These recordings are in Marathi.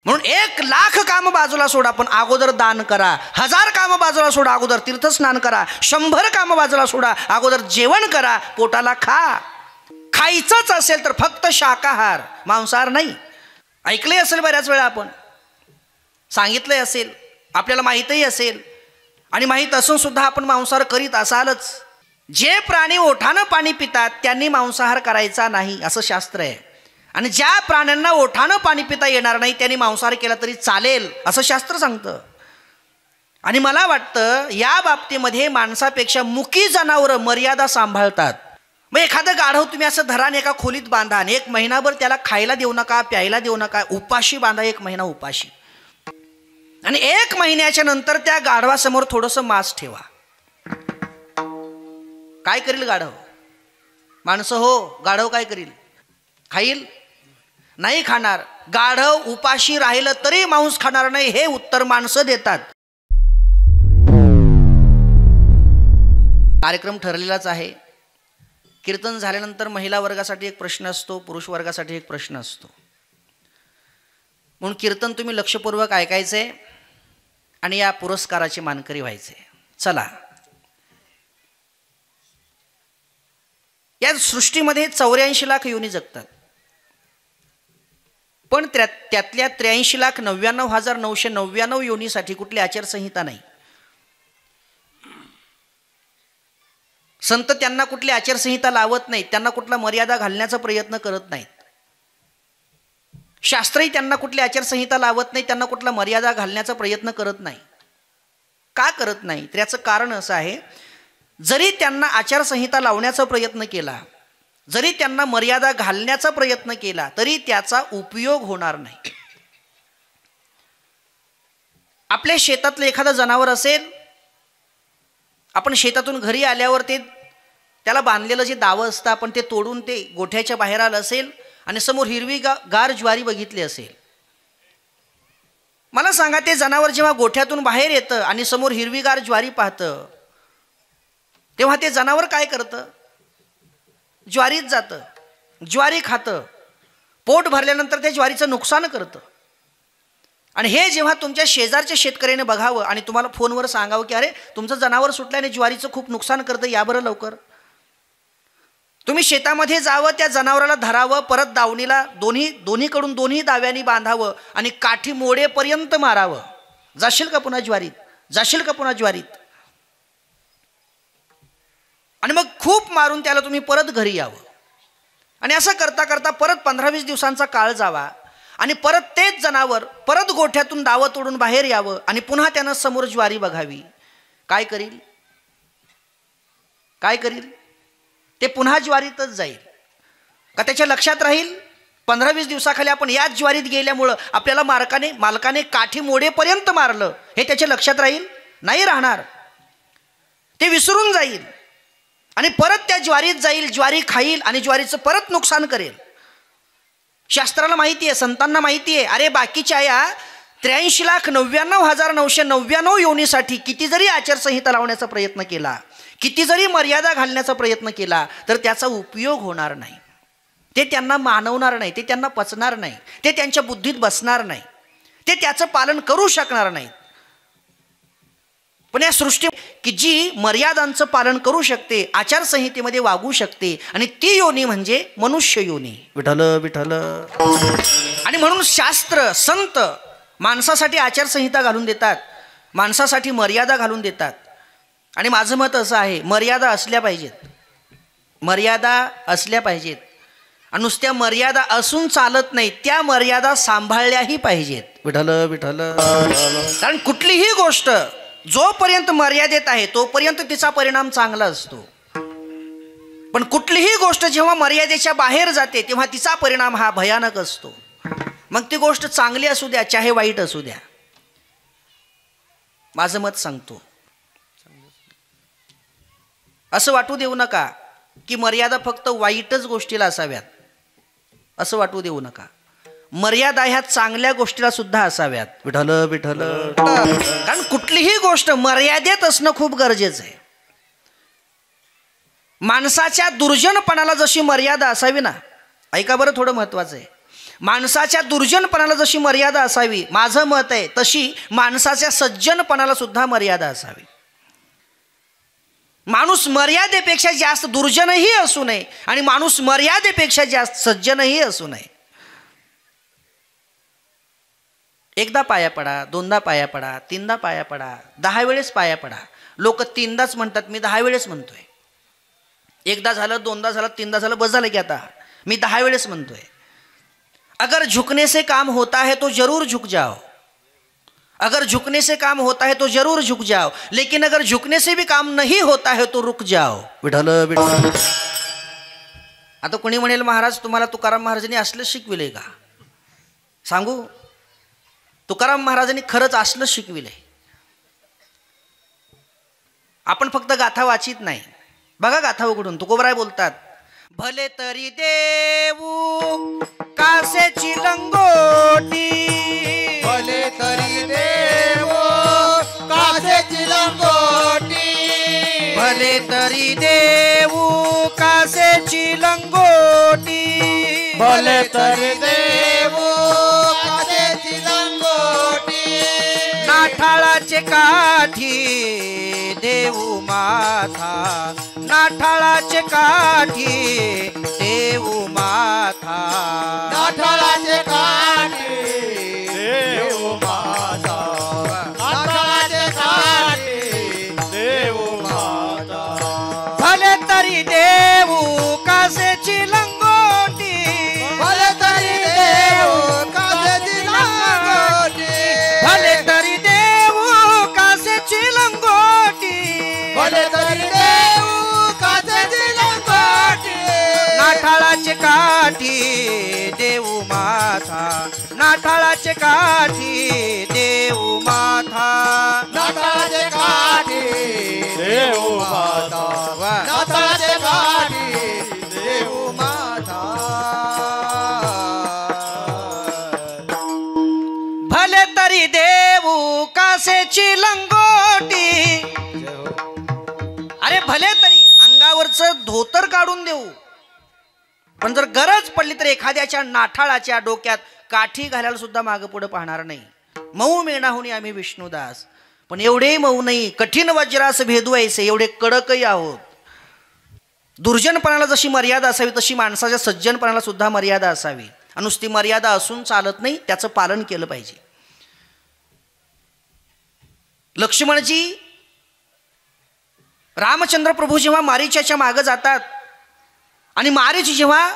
म्हणून 1,00,000 काम बाजूला सोडा, पण अगोदर दान करा. 1000 काम बाजूला सोडा, अगोदर तीर्थस्नान करा. 100 काम बाजूला सोडा, अगोदर जेवण करा. पोटाला खा. खायचंच असेल तर फक्त शाकाहार, मांसाहार नाही. ऐकलंय असेल बऱ्याच वेळा, आपण सांगितलंय असेल, आपल्याला माहीतही असेल, आणि माहीत असून सुद्धा आपण मांसाहार करीत असालच. जे प्राणी ओठानं पाणी पितात त्यांनी मांसाहार करायचा नाही असं शास्त्र आहे. आणि ज्या प्राण्यांना ओठानं पाणी पिता येणार नाही त्यांनी मांसाहार केला तरी चालेल असं शास्त्र सांगतं. आणि मला वाटतं या बाबतीमध्ये माणसापेक्षा मुकी जनावरं मर्यादा सांभाळतात. मग एखादं गाढव तुम्ही असं धरान, एका खोलीत बांधा आणि 1 महिनाभर त्याला खायला देऊ नका, प्यायला देऊ नका, उपाशी बांधा, 1 महिना उपाशी. आणि 1 महिन्याच्या नंतर त्या गाढवासमोर थोडंसं मांस ठेवा. काय करील गाढव? माणसं हो, गाढव काय करील? खाईल? नाही खाणार. गाढव उपाशी राहिलं तरी मांस खाणार नाही, हे उत्तर माणसं देतात. कार्यक्रम ठरलेलाच आहे. कीर्तन झाल्यानंतर महिला वर्गासाठी एक प्रश्न असतो, पुरुष वर्गासाठी एक प्रश्न असतो. म्हणून कीर्तन तुम्ही लक्षपूर्वक ऐकायचे आणि या पुरस्काराचे मानकरी व्हायचे. चला, या सृष्टीमध्ये 84 लाख योनी जगतात, पण त्यातल्या 83,99,999 योनीसाठी कुठली आचारसंहिता नाही. संत त्यांना कुठली आचारसंहिता लावत नाहीत, त्यांना कुठला मर्यादा घालण्याचा प्रयत्न करत नाहीत. शास्त्रही त्यांना कुठली आचारसंहिता लावत नाही, त्यांना कुठला मर्यादा घालण्याचा प्रयत्न करत नाही. का करत नाही? तर याचं कारण असं आहे, जरी त्यांना आचारसंहिता लावण्याचा प्रयत्न केला, जरी त्यांना मर्यादा घालण्याचा प्रयत्न केला, तरी त्याचा उपयोग होणार नाही. आपल्या शेतातलं एखादं जनावर असेल, आपण शेतातून घरी आल्यावर त्याला बांधलेलं जे दावं असतं आपण ते तोडून ते गोठ्याच्या बाहेर आलं असेल आणि समोर हिरवी गार ज्वारी बघितली असेल. मला सांगा, ते जनावर जेव्हा गोठ्यातून बाहेर येतं आणि समोर हिरवीगार ज्वारी पाहतं, तेव्हा ते जनावर काय करतं? ज्वारीत जातं, ज्वारी खातं, पोट भरल्यानंतर त्या ज्वारीचं नुकसान करतं. आणि हे जेव्हा तुमच्या शेजारच्या शेतकऱ्याने बघावं आणि तुम्हाला फोनवर सांगावं की अरे तुमचं जनावर सुटल्याने ज्वारीचं खूप नुकसान करतं, या बरं लवकर. तुम्ही शेतामध्ये जावं, त्या जनावराला धरावं, परत दावणीला दोन्हीकडून दोन्ही दाव्यांनी बांधावं आणि काठी मोडेपर्यंत मारावं. जाशील का पुन्हा ज्वारीत? जाशील का पुन्हा ज्वारीत? आणि मग खूप मारून त्याला तुम्ही परत घरी यावं. आणि असं करता करता परत 15-20 दिवसांचा काळ जावा आणि परत तेच जनावर परत गोठ्यातून दावं तोडून बाहेर यावं आणि पुन्हा त्यानं समोर ज्वारी बघावी. काय करील? काय करील? ते पुन्हा ज्वारीतच जाईल का? त्याच्या लक्षात राहील 15-20 दिवसाखाली आपण याच ज्वारीत गेल्यामुळं आपल्याला मालकाने काठी मोडेपर्यंत मारलं, हे त्याच्या लक्षात राहील? नाही राहणार. ते विसरून जाईल आणि परत त्या ज्वारीत जाईल, ज्वारी खाईल आणि ज्वारीचं परत नुकसान करेल. शास्त्राला माहिती आहे, संतांना माहिती आहे, अरे बाकीच्या या 83,99,999 योनीसाठी किती जरी आचारसंहिता लावण्याचा प्रयत्न केला, किती जरी मर्यादा घालण्याचा प्रयत्न केला, तर त्याचा उपयोग होणार नाही. ते त्यांना मानवणार नाही, ते त्यांना पचणार नाही, ते त्यांच्या बुद्धीत बसणार नाही, ते त्याचं पालन करू शकणार नाहीत. पण या सृष्टी की जी मर्यादांचं पालन करू शकते, आचारसंहितेमध्ये वागू शकते, आणि ती योनी म्हणजे मनुष्य योनी. विठ्ठल विठ्ठल. आणि म्हणून शास्त्र, संत माणसासाठी आचारसंहिता घालून देतात, माणसासाठी मर्यादा घालून देतात. आणि माझं मत असं आहे, मर्यादा असल्या पाहिजेत, मर्यादा असल्या पाहिजेत. आणि नुसत्या मर्यादा असून चालत नाही, त्या मर्यादा सांभाळल्याही पाहिजेत. विठ्ठल विठ्ठल. कारण कुठलीही गोष्ट जोपर्यंत मर्यादेत आहे तोपर्यंत तिचा परिणाम चांगला असतो, पण कुठलीही गोष्ट जेव्हा मर्यादेच्या बाहेर जाते तेव्हा तिचा परिणाम हा भयानक असतो. मग ती गोष्ट चांगली असू द्या चाहे वाईट असू द्या. माझं मत सांगतो, असं वाटू देऊ नका की मर्यादा फक्त वाईटच गोष्टीला असाव्यात, असं वाटू देऊ नका. मर्यादा ह्या चांगल्या गोष्टीला सुद्धा असाव्यात. विठ्ठल विठ्ठल. कारण कुठलीही गोष्ट मर्यादेत असणं खूप गरजेचं आहे. माणसाच्या दुर्जनपणाला जशी मर्यादा असावी ना, ऐका बरं, थोडं महत्वाचं आहे. माणसाच्या दुर्जनपणाला जशी मर्यादा असावी, माझं मत आहे तशी माणसाच्या सज्जनपणाला सुद्धा मर्यादा असावी. माणूस मर्यादेपेक्षा जास्त दुर्जनही असू नये आणि माणूस मर्यादेपेक्षा जास्त सज्जनही असू नये. एकदा पाया पडा, दोनदा पाया पडा, तीनदा पाया पडा, 10 वेळेस पाया पडा. लोक 3दाच म्हणतात, मी 10 वेळेस म्हणतोय. एकदा झालं, दोनदा झालं, तीनदा झालं, बस झालं की आता मी 10 वेळेस म्हणतोय. अगर झुकने से काम होता है तो जरूर झुक जाओ. अगर झुकने से काम होता है तो जरूर झुक जाओ, लेकिन अगर झुकने से भी काम नहीं होता है तो रुक जाओ. विठ्ठल विठ्ठल. आता कोणी म्हणेल महाराज तुम्हाला तुकाराम महाराजांनी असलं शिकविले का? सांगू, तुकाराम महाराजांनी खरंच असलं शिकविले. आपण फक्त गाथा वाचित नाही. बघा गाथा उघडून तुकोबराय बोलतात, भले तरी देऊ कासेची लंगोटी, भले तरी देऊ कासेची लंगोटी, भले तरी देऊ कासेची लंगोटी, भले तरी देऊ कासेची लंगोटी, नाठाळाचे काठी देऊ माथा, नाठाळाचे काठी देऊ माथा, नाठाळाचे काठी देऊ माता, नाठाळाचे काठी देऊ माता, भले तरी देऊ कासेची लंगोटी, भले तरी देऊ कासेची लंगोटी, भले तरी देऊ कासेची लंगोटी, भले तरी देऊ कासेची लंगोटी, नाठाळाचे काठी देऊ माथा, नाठाळाचे काठी देऊ माथा, नाताळाचे काठी देऊ माता, नाताळाचे काठी देऊ माता, भले तरी देऊ कासेची लंगोटी. अरे भले तरी अंगावरचं धोतर काढून देऊ, पण जर गरज पडली तर एखाद्याच्या नाठाळाच्या डोक्यात काठी घालायला सुद्धा मागं पुढे पाहणार नाही. मऊ मेणाहुनी आम्ही विष्णुदास, पण एवढे मऊ नाही, कठीण वज्रास भेदवायचे एवढे कडकही आहोत. दुर्जनपणाला जशी मर्यादा असावी तशी माणसाच्या सज्जनपणाला सुद्धा मर्यादा असावी. आणि नुसती मर्यादा असून चालत नाही, त्याचं पालन केलं पाहिजे. लक्ष्मणजी, रामचंद्र प्रभू जेव्हा मारीच्याच्या मागं जातात आणि मारीच जेव्हा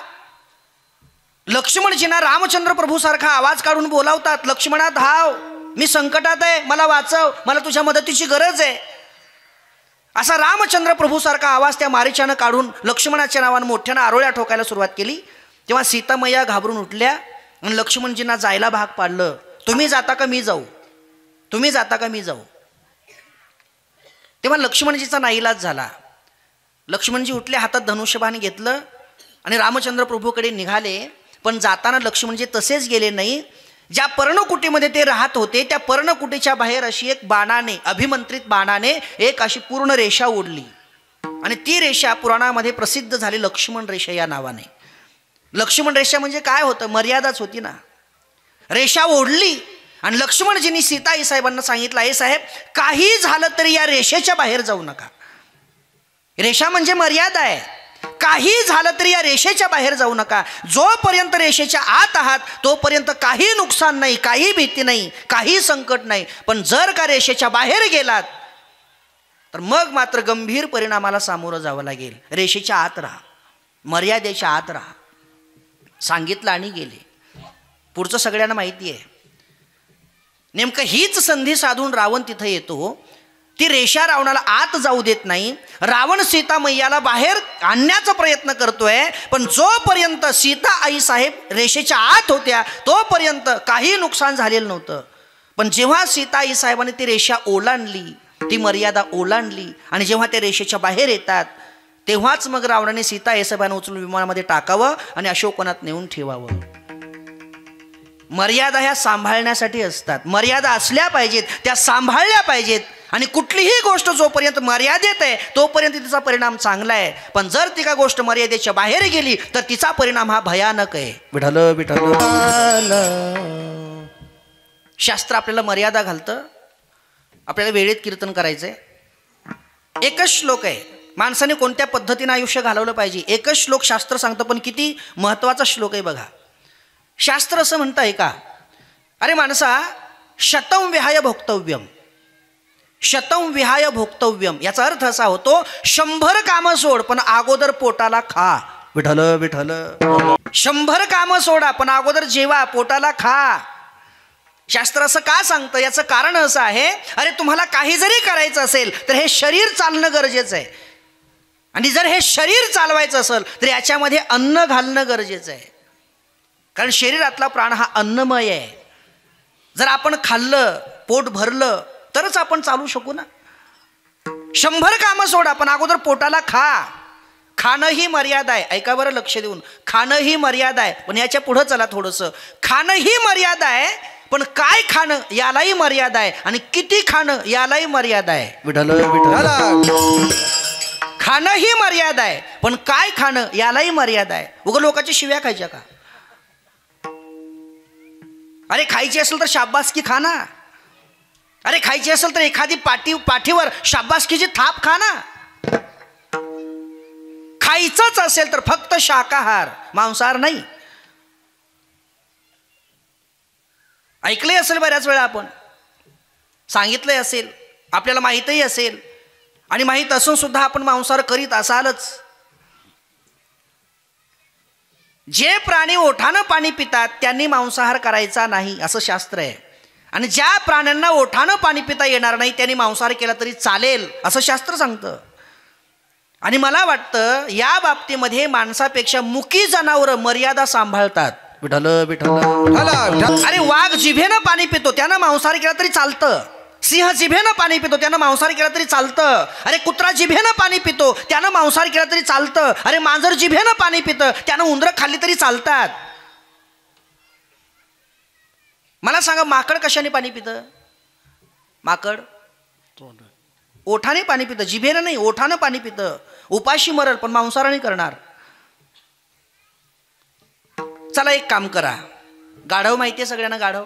लक्ष्मणजींना रामचंद्र प्रभू सारखा आवाज काढून बोलावतात, लक्ष्मणा धाव, मी संकटात आहे, मला वाचव, मला तुझ्या मदतीची गरज आहे, असा रामचंद्र प्रभू सारखा आवाज त्या मारीच्यानं काढून लक्ष्मणाच्या नावानं मोठ्यानं आरोळ्या ठोकायला सुरुवात केली. तेव्हा सीतामय्या घाबरून उठल्या आणि लक्ष्मणजींना जायला भाग पाडलं. तुम्ही जाता का मी जाऊ, तुम्ही जाता का मी जाऊ. तेव्हा लक्ष्मणजीचा नाईलाज झाला. लक्ष्मणजी उठले, हातात धनुष्यबाण घेतलं आणि रामचंद्र प्रभूकडे निघाले. पण जाताना लक्ष्मणजी तसेच गेले नाही. ज्या पर्णकुटीमध्ये ते राहत होते त्या पर्णकुटीच्या बाहेर अशी एक बाणाने, अभिमंत्रित बाणाने एक अशी पूर्ण रेषा ओढली आणि ती रेषा पुराणामध्ये प्रसिद्ध झाली लक्ष्मण रेषा या नावाने. लक्ष्मण रेषा म्हणजे काय होतं, मर्यादाच होती ना. रेषा ओढली आणि लक्ष्मणजींनी सीताई साहेबांना सांगितलं, आई साहेब काही झालं तरी या रेषेच्या बाहेर जाऊ नका. रेषा म्हणजे मर्यादा आहे. काही झालं तरी या रेषेच्या बाहेर जाऊ नका. जोपर्यंत रेषेच्या आत आहात तोपर्यंत काही नुकसान नाही, काही भीती नाही, काही संकट नाही. पण जर का रेषेच्या बाहेर गेलात तर मग मात्र गंभीर परिणामाला सामोरं जावं लागेल. रेषेच्या आत राहा, मर्यादेच्या आत राहा. सांगितलं आणि गेले. पुढचं सगळ्यांना माहिती आहे. नेमकं हीच संधी साधून रावण तिथं येतो. ती रेषा रावणाला आत जाऊ देत नाही. रावण सीता मैयाला बाहेर आणण्याचा प्रयत्न करतोय. पण जोपर्यंत सीता आई साहेब रेषेच्या आत होत्या तोपर्यंत काही नुकसान झालेलं नव्हतं. पण जेव्हा सीता आई साहेबांनी ती रेषा ओलांडली, ती मर्यादा ओलांडली आणि जेव्हा ते रेषेच्या बाहेर येतात तेव्हाच मग रावणाने सीता आई साहेबांना उचलून विमानामध्ये टाकावं आणि अशोकवनात नेऊन ठेवावं. मर्यादा ह्या सांभाळण्यासाठी असतात. मर्यादा असल्या पाहिजेत, त्या सांभाळल्या पाहिजेत. आणि कुठलीही गोष्ट जोपर्यंत मर्यादेत आहे तोपर्यंत तिचा परिणाम चांगला आहे. पण जर ती का गोष्ट मर्यादेच्या बाहेर गेली तर तिचा परिणाम हा भयानक आहे. विठ्ठल विठ्ठल. शास्त्र आपल्याला मर्यादा घालतं. आपल्याला वेळेत कीर्तन करायचंय. एकच श्लोक आहे. माणसाने कोणत्या पद्धतीने आयुष्य घालवलं पाहिजे एकच श्लोक शास्त्र सांगतं. पण किती महत्त्वाचा श्लोक आहे बघा. शास्त्र असं म्हणतंय का, अरे माणसा, शतं विहाय भोक्तव्यम. शतं विहाय भोक्तव्यम याचा अर्थ असा होतो 100 कामं सोड पण अगोदर पोटाला खा. विठ्ठल विठ्ठल. 100 कामं सोडा पण अगोदर जेवा, पोटाला खा. शास्त्र असं का सांगतं याचं कारण असं आहे, अरे तुम्हाला काही जरी करायचं असेल तर हे शरीर चालणं गरजेचं आहे. आणि जर हे शरीर चालवायचं असेल तर याच्यामध्ये अन्न घालणं गरजेचं आहे. कारण शरीरातला प्राण हा अन्नमय आहे. जर आपण खाल्लं, पोट भरलं तरच आपण चालू शकू ना. 100 कामं सोडा पण अगोदर पोटाला खा. खाणं ही मर्यादा आहे. ऐका बरं लक्ष देऊन. खाणं ही मर्यादा आहे पण याच्या पुढं चला थोडंसं. खाणं ही मर्यादा आहे पण काय खाणं यालाही मर्यादा आहे. आणि किती खाणं यालाही मर्यादा आहे. विठ्ठल विठ्ठल. खाणं ही मर्यादा आहे पण काय खाणं यालाही मर्यादा आहे. उगा लोकांच्या शिव्या खायच्या का? अरे खायची असेल तर शाबासकी खा ना. अरे खायची असेल तर एखादी पाठीवर शाबासकीची थाप खा ना. खायचंच असेल तर फक्त शाकाहार, मांसाहार नाही. ऐकलंय असेल बऱ्याच वेळा, आपण सांगितलंय असेल, आपल्याला माहीतही असेल. आणि माहीत असून सुद्धा आपण मांसाहार करीत असालच. जे प्राणी ओठानं पाणी पितात त्यांनी मांसाहार करायचा नाही असं शास्त्र आहे. आणि ज्या प्राण्यांना ओठानं पाणी पिता येणार नाही त्यांनी मांसाहार केला तरी चालेल असं शास्त्र सांगतं. आणि मला वाटतं या बाबतीमध्ये माणसापेक्षा मुकी जनावरं मर्यादा सांभाळतात. विठ्ठल विठ्ठल. अरे वाघ जिभेनं पाणी पितो त्यानं मांसाहार केला तरी चालतं. सिंह जिभेनं पाणी पितो त्यानं मांसाहार केला तरी चालतं. अरे कुत्रा जिभेनं पाणी पितो त्यानं मांसाहार केला तरी चालतं. अरे मांजर जिभेनं पाणी पितं त्यानं उंदरं खाल्ली तरी चालतात. मला सांगा, माकड कशाने पाणी पितं? माकड ओठाने पाणी पितं, जिभेनं नाही, ओठानं पाणी पितं. उपाशी मरल पण मांसाहार नाही करणार. चला एक काम करा. गाढव माहिती आहे सगळ्यांना. गाढव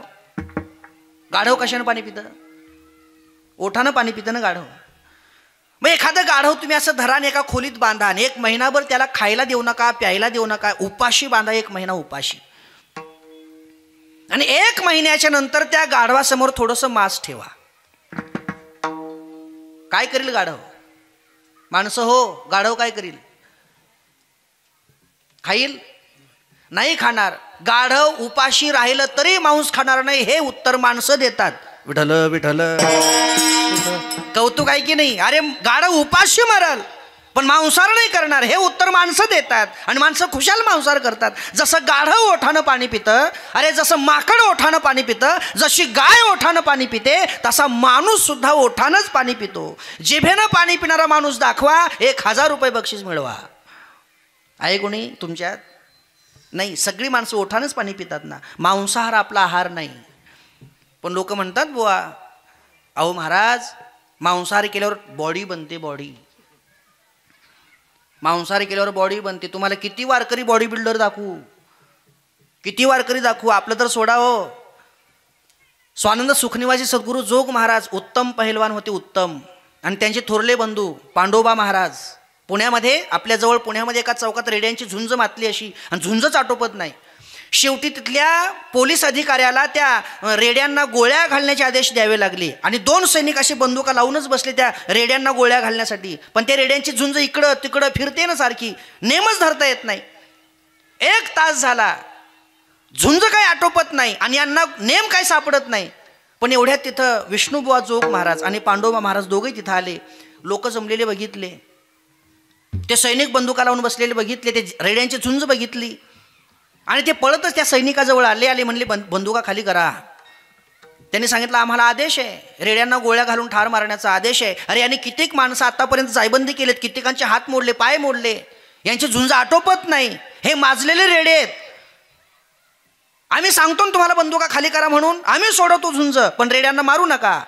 गाढव कशाने पाणी पितं? ओठानं पाणी पितं ना गाढव. मग एखादं गाढव तुम्ही असं धरा आणि एका खोलीत बांधा आणि 1 महिनाभर त्याला खायला देऊ नका, प्यायला देऊ नका, उपाशी बांधा. 1 महिना उपाशी. आणि 1 महिन्याच्या नंतर त्या गाढवासमोर थोडंसं मांस ठेवा. काय करील गाढव? माणसं हो, गाढव काय करील? खाईल? नाही खाणार. गाढव उपाशी राहिलं तरी मांस खाणार नाही हे उत्तर माणसं देतात. विठ्ठल विठ्ठल. कौतुक आहे की नाही? अरे गाढव उपाशी मरल पण मांसाहार नाही करणार हे उत्तर माणसं देतात. आणि माणसं खुशाल मांसाहार करतात. जसं गाढव ओठानं पाणी पितं, अरे जसं माकड ओठानं पाणी पितं, जशी गाय ओठानं पाणी पिते, तसा माणूस सुद्धा ओठानंच पाणी पितो. जिभेनं पाणी पिणारा माणूस दाखवा, 1000 रुपये बक्षीस मिळवा. आहे कोणी तुमच्यात? नाही. सगळी माणसं ओठानंच पाणी पितात ना. मांसाहार आपला आहार नाही. पण लोक म्हणतात, बुवा अहो महाराज, मांसाहार केल्यावर बॉडी बनते. बॉडी मांसाहार केल्यावर बॉडी बनते. तुम्हाला किती वारकरी बॉडी बिल्डर दाखवू? किती वारकरी दाखवू? आपलं तर सोडा हो. स्वानंद सुखनिवासी सद्गुरू जोग महाराज उत्तम पहिलवान होते, उत्तम. आणि त्यांचे थोरले बंधू पांडोबा महाराज पुण्यामध्ये, आपल्याजवळ पुण्यामध्ये एका चौकात रेड्यांची झुंज मातली अशी, आणि झुंजच आटोपत नाही. शेवटी तिथल्या पोलीस अधिकाऱ्याला त्या रेड्यांना गोळ्या घालण्याचे आदेश द्यावे लागले. आणि 2 सैनिक असे बंदुका लावूनच बसले त्या रेड्यांना गोळ्या घालण्यासाठी. पण त्या रेड्यांची झुंज इकडं तिकडं फिरते ना सारखी, नेमच धरता येत नाही. 1 तास झाला, झुंज काही आटोपत नाही आणि यांना नेम काय सापडत नाही. पण एवढ्यात तिथं विष्णुबुवा जोग महाराज आणि पांडोबा महाराज दोघेही तिथं आले. लोक जमलेले बघितले, ते सैनिक बंदुका लावून बसलेले बघितले, ते रेड्यांची झुंज बघितली. आणि ते पळतच त्या सैनिकाजवळ आले म्हणले, बंदुका खाली करा. त्यांनी सांगितलं, आम्हाला आदेश आहे, रेड्यांना गोळ्या घालून ठार मारण्याचा आदेश आहे. अरे यांनी कित्येक माणसं आतापर्यंत जायबंदी केलेत, कित्येकांचे हात मोडले, पाय मोडले, यांची झुंज आटोपत नाही, हे माजलेले रेडे आहेत. आम्ही सांगतो ना तुम्हाला बंदुका खाली करा म्हणून, आम्ही सोडवतो झुंज, पण रेड्यांना मारू नका.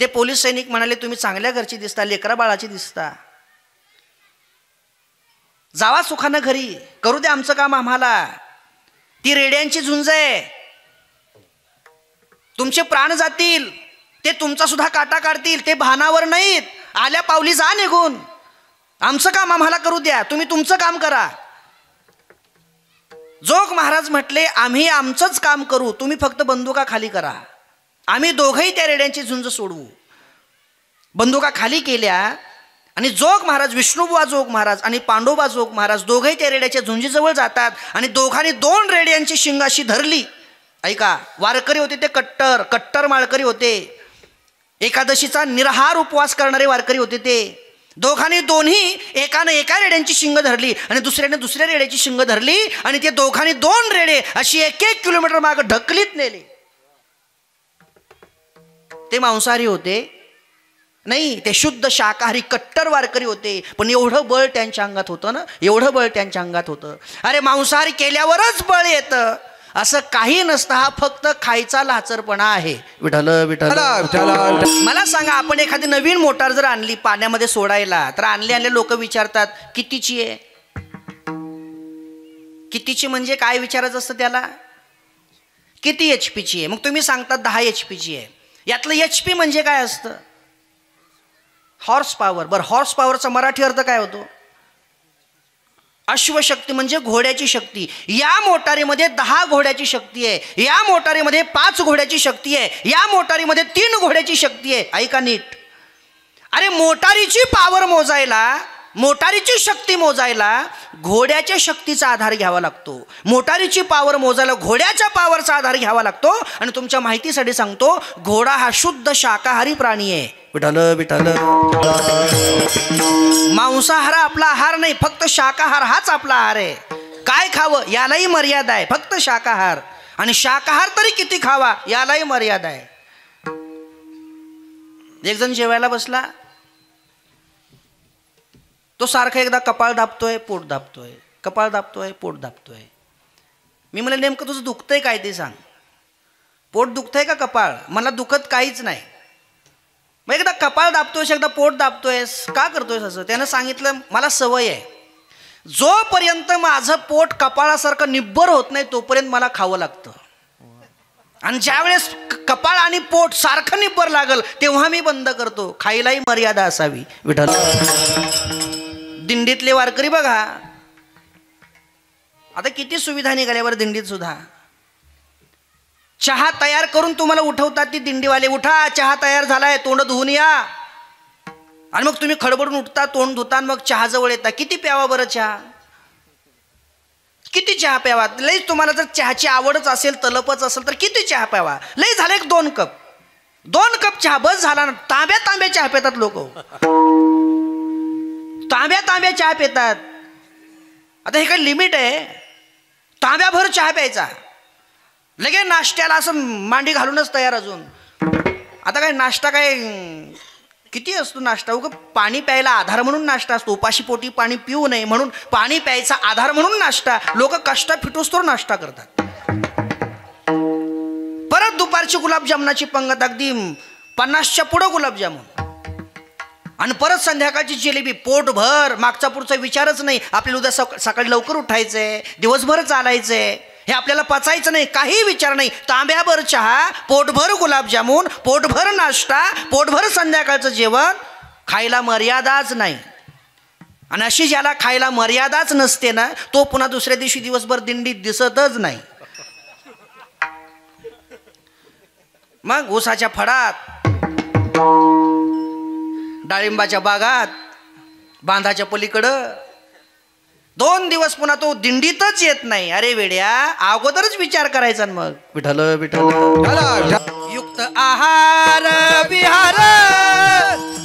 ते पोलीस सैनिक म्हणाले तुम्ही चांगल्या घरची दिसता, लेकरा बाळाची दिसता, जावा सुखानं घरी, करू दे आमचं काम आम्हाला. ती रेड्यांची झुंज आहे, तुमचे प्राण जातील, ते तुमचा सुद्धा काटा काढतील, ते भानावर नाहीत. आल्या पावली जा निघून, आमचं काम आम्हाला करू द्या, तुम्ही तुमचं काम करा. जोग महाराज म्हटले आम्ही आमचंच काम करू, तुम्ही फक्त बंदुका खाली करा, आम्ही दोघंही त्या रेड्यांची झुंज सोडवू. बंदुका खाली केल्या आणि जोग महाराज, विष्णुबुवा जोग महाराज आणि पांडोबा जोग महाराज दोघंही त्या रेड्याच्या झुंजीजवळ जातात आणि दोघांनी 2 रेड्यांची शिंगाशी धरली. ऐका, वारकरी होते ते कट्टर माळकरी होते, एकादशीचा निराहार उपवास करणारे वारकरी होते ते. दोघांनी दोन्ही एकानं एका रेड्यांची शिंग धरली आणि दुसऱ्याने दुसऱ्या रेड्याची शिंग धरली आणि ते दोघांनी 2 रेडे अशी 1-1 किलोमीटर मागे ढकलीत नेले. ते मांसाहारी होते नाही, ते शुद्ध शाकाहारी कट्टर वारकरी होते, पण एवढं बळ त्यांच्या अंगात होतं ना, एवढं बळ त्यांच्या अंगात होतं. अरे मांसाहारी केल्यावरच बळ येतं असं काही नसतं, हा फक्त खायचा लाचरपणा आहे. विठ्ठल विठ्ठल. मला सांगा, आपण एखादी नवीन मोटार जर आणली पाण्यामध्ये सोडायला, तर आणले लोक विचारतात कितीची आहे, कितीची म्हणजे काय विचारायचं असतं त्याला, किती HP ची आहे. मग तुम्ही सांगतात 10 HP ची आहे. यातलं HP म्हणजे काय असतं, हॉर्स पॉवर. बरं, हॉर्स पॉवरचा मराठी अर्थ काय होतो, अश्वशक्ती म्हणजे घोड्याची शक्ती. या मोटारीमध्ये 10 घोड्याची शक्ती आहे, या मोटारीमध्ये 5 घोड्याची शक्ती आहे, या मोटारीमध्ये 3 घोड्याची शक्ती आहे. ऐका नीट. अरे मोटारीची पॉवर मोजायला, मोटारीची शक्ती मोजायला घोड्याच्या शक्तीचा आधार घ्यावा लागतो, मोटारीची पॉवर मोजायला घोड्याच्या पॉवरचा आधार घ्यावा लागतो. आणि तुमच्या माहितीसाठी सांगतो, घोडा हा शुद्ध शाकाहारी प्राणी आहे. विठ्ठल विठ्ठल. मांसाहार आपला आहार नाही, फक्त शाकाहार हाच आपला आहार आहे. काय खावं यालाही मर्यादा आहे, फक्त शाकाहार. आणि शाकाहार तरी किती खावा यालाही मर्यादा आहे. एक जण जेवायला बसला, तो सारखा एकदा कपाळ दाबतोय, पोट दाबतोय, कपाळ दाबतोय, पोट दाबतोय. मी म्हणलं नेमकं तुझं दुखतंय काय ते सांग, पोट दुखतंय का कपाळ. मला दुखत काहीच नाही. मग एकदा कपाळ दाबतोयस, एकदा पोट दाबतोयस, का करतोयस असं. त्यानं सांगितलं मला सवय आहे, जोपर्यंत माझं पोट कपाळासारखं निब्बर होत नाही तोपर्यंत मला खावं लागतं, आणि ज्यावेळेस कपाळ आणि पोट सारखं निब्बर लागल तेव्हा मी बंद करतो. खायलाही मर्यादा असावी. विठ्ठल. दिंडीतले वारकरी बघा, आता किती सुविधा निघाल्यावर दिंडीत सुद्धा. चहा तयार करून तुम्हाला उठवतात ती दिंडीवाले, उठा चहा तयार झालाय, तोंड धुवून या. आणि मग तुम्ही खडबडून उठता, तोंड धुता, मग चहा जवळ येता. किती प्यावा बरं चहा, किती चहा प्यावा. लई तुम्हाला जर चहाची आवडच असेल, तलपच असेल तर किती चहा प्यावा. लई झालं 1-2 कप, 2 कप चहा बस झाला ना. तांब्या तांब्या चहा पितात लोक, तांब्या तांब्या चहा पितात. आता हे काही लिमिट आहे, तांब्याभर चहा प्यायचा, लगे नाश्त्याला असं मांडी घालूनच तयार. अजून आता काय नाश्ता काय किती असतो नाश्ता, उगा पाणी प्यायला आधार म्हणून नाश्ता असतो. उपाशी पोटी पाणी पिऊ नये म्हणून पाणी प्यायचा आधार म्हणून नाश्ता. लोक कष्ट फिटूस तर नाश्ता करतात. परत दुपारची गुलाबजामुनाची पंगत, अगदी 50च्या पुढं गुलाबजामुन, आणि परत संध्याकाळची जिलेबी पोटभर. मागचा पुढचा विचारच नाही. आपल्याला उद्या सकाळी लवकर उठायचंय, दिवसभर चालायचंय, हे आपल्याला पचायचं नाही, काही विचार नाही. तांब्याभर चहा, पोटभर गुलाबजामुन, पोटभर नाश्ता, पोटभर संध्याकाळचं जेवण. खायला मर्यादाच नाही. आणि अशी ज्याला खायला मर्यादाच नसते ना, तो पुन्हा दुसऱ्या दिवशी दिवसभर दिंडीत दिसतच नाही. मग ऊसाच्या फडात, डाळिंबाच्या बागात, बांधाच्या पलीकडं 2 दिवस पुन्हा तो दिंडीतच येत नाही. अरे वेड्या, अगोदरच विचार करायचा. मग विठ्ठल विठ्ठल. युक्त आहार विहार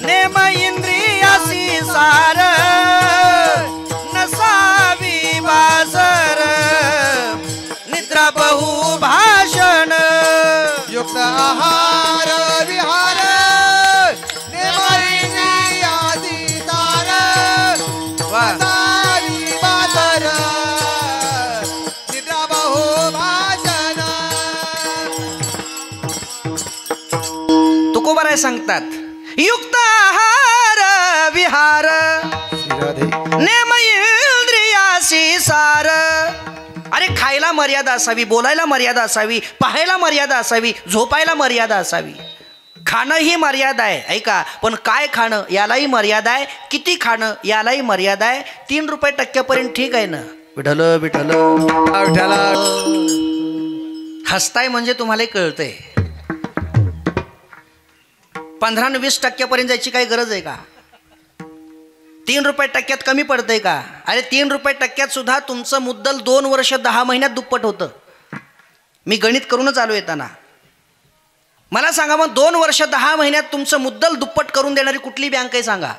नेम इंद्रियासी सार, नसावी बाजार निद्रा बहु भाषण. युक्त आहार विहार नेम इंद्रियासी सार, नसावी बाजार निद्रा बहु भाषण. तुकोबाराय सांगतात, युक्त आहार विहार नेम इंद्रियासी सार. अरे खायला मर्यादा असावी, बोलायला मर्यादा असावी, पाहायला मर्यादा असावी, झोपायला मर्यादा असावी. खाणं ही मर्यादा आहे ऐका, पण काय खाणं यालाही मर्यादा आहे, किती खाणं यालाही मर्यादा आहे. 3 रुपये टक्क्यापर्यंत ठीक आहे ना. विठ्ठल विठ्ठल विठ्ठल. हसताय म्हणजे तुम्हाला कळतंय. 15-20% जायची काही गरज आहे का? 3 रुपये टक्क्यात कमी पडतंय का? अरे 3 रुपये टक्क्यात सुद्धा तुमचं मुद्दल 2 वर्ष 10 महिन्यात दुप्पट होतं. मी गणित करूनच आलो येताना. मला सांगा मग 2 वर्ष 10 महिन्यात तुमचं मुद्दल दुप्पट करून देणारी कुठली बँक आहे सांगा,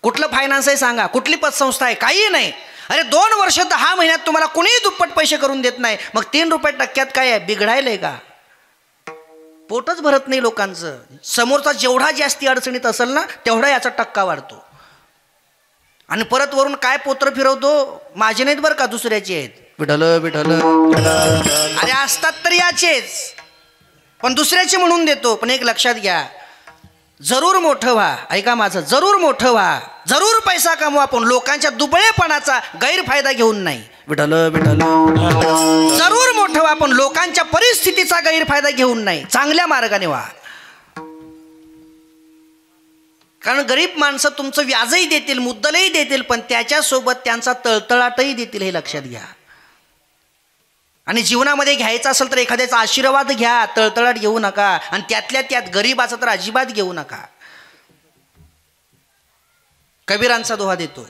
कुठलं फायनान्स आहे सांगा, कुठली पतसंस्था आहे? काही नाही. अरे 2 वर्ष 10 महिन्यात तुम्हाला कुणीही दुप्पट पैसे करून देत नाही. मग 3 रुपये टक्क्यात काय आहे? बिघडायलंय का? पोटच भरत नाही लोकांचं. समोरचा जेवढा जास्ती अडचणीत असेल ना तेवढा याचा टक्का वाढतो. आणि परत वरून काय पोत्र फिरवतो, माझे नाहीत बरं का, दुसऱ्याचे आहेत. विठ्ठल विठ्ठल. अरे असतात तर याचेच, पण दुसऱ्याचे म्हणून देतो. पण एक लक्षात घ्या, जरूर मोठं व्हा. ऐका माझं, जरूर मोठं व्हा, जरूर पैसा कमवा, पण लोकांच्या दुबळेपणाचा गैरफायदा घेऊन नाही. विठ्ठल विठ्ठल. जरूर मोठं व्हा, पण लोकांच्या परिस्थितीचा गैरफायदा घेऊन नाही. चांगल्या मार्गाने व्हा. कारण गरीब माणसं तुमचं व्याजही देतील, मुद्दलही देतील, पण त्याच्यासोबत त्यांचा तळतळाटही देतील, हे लक्षात घ्या. आणि जीवनामध्ये घ्यायचं असेल तर एखाद्याचा आशीर्वाद घ्या, तळतळाट घेऊ नका. आणि त्यातल्या त्यात गरीबाचा तर अजिबात घेऊ नका. कबीरांचा दोहा देतो,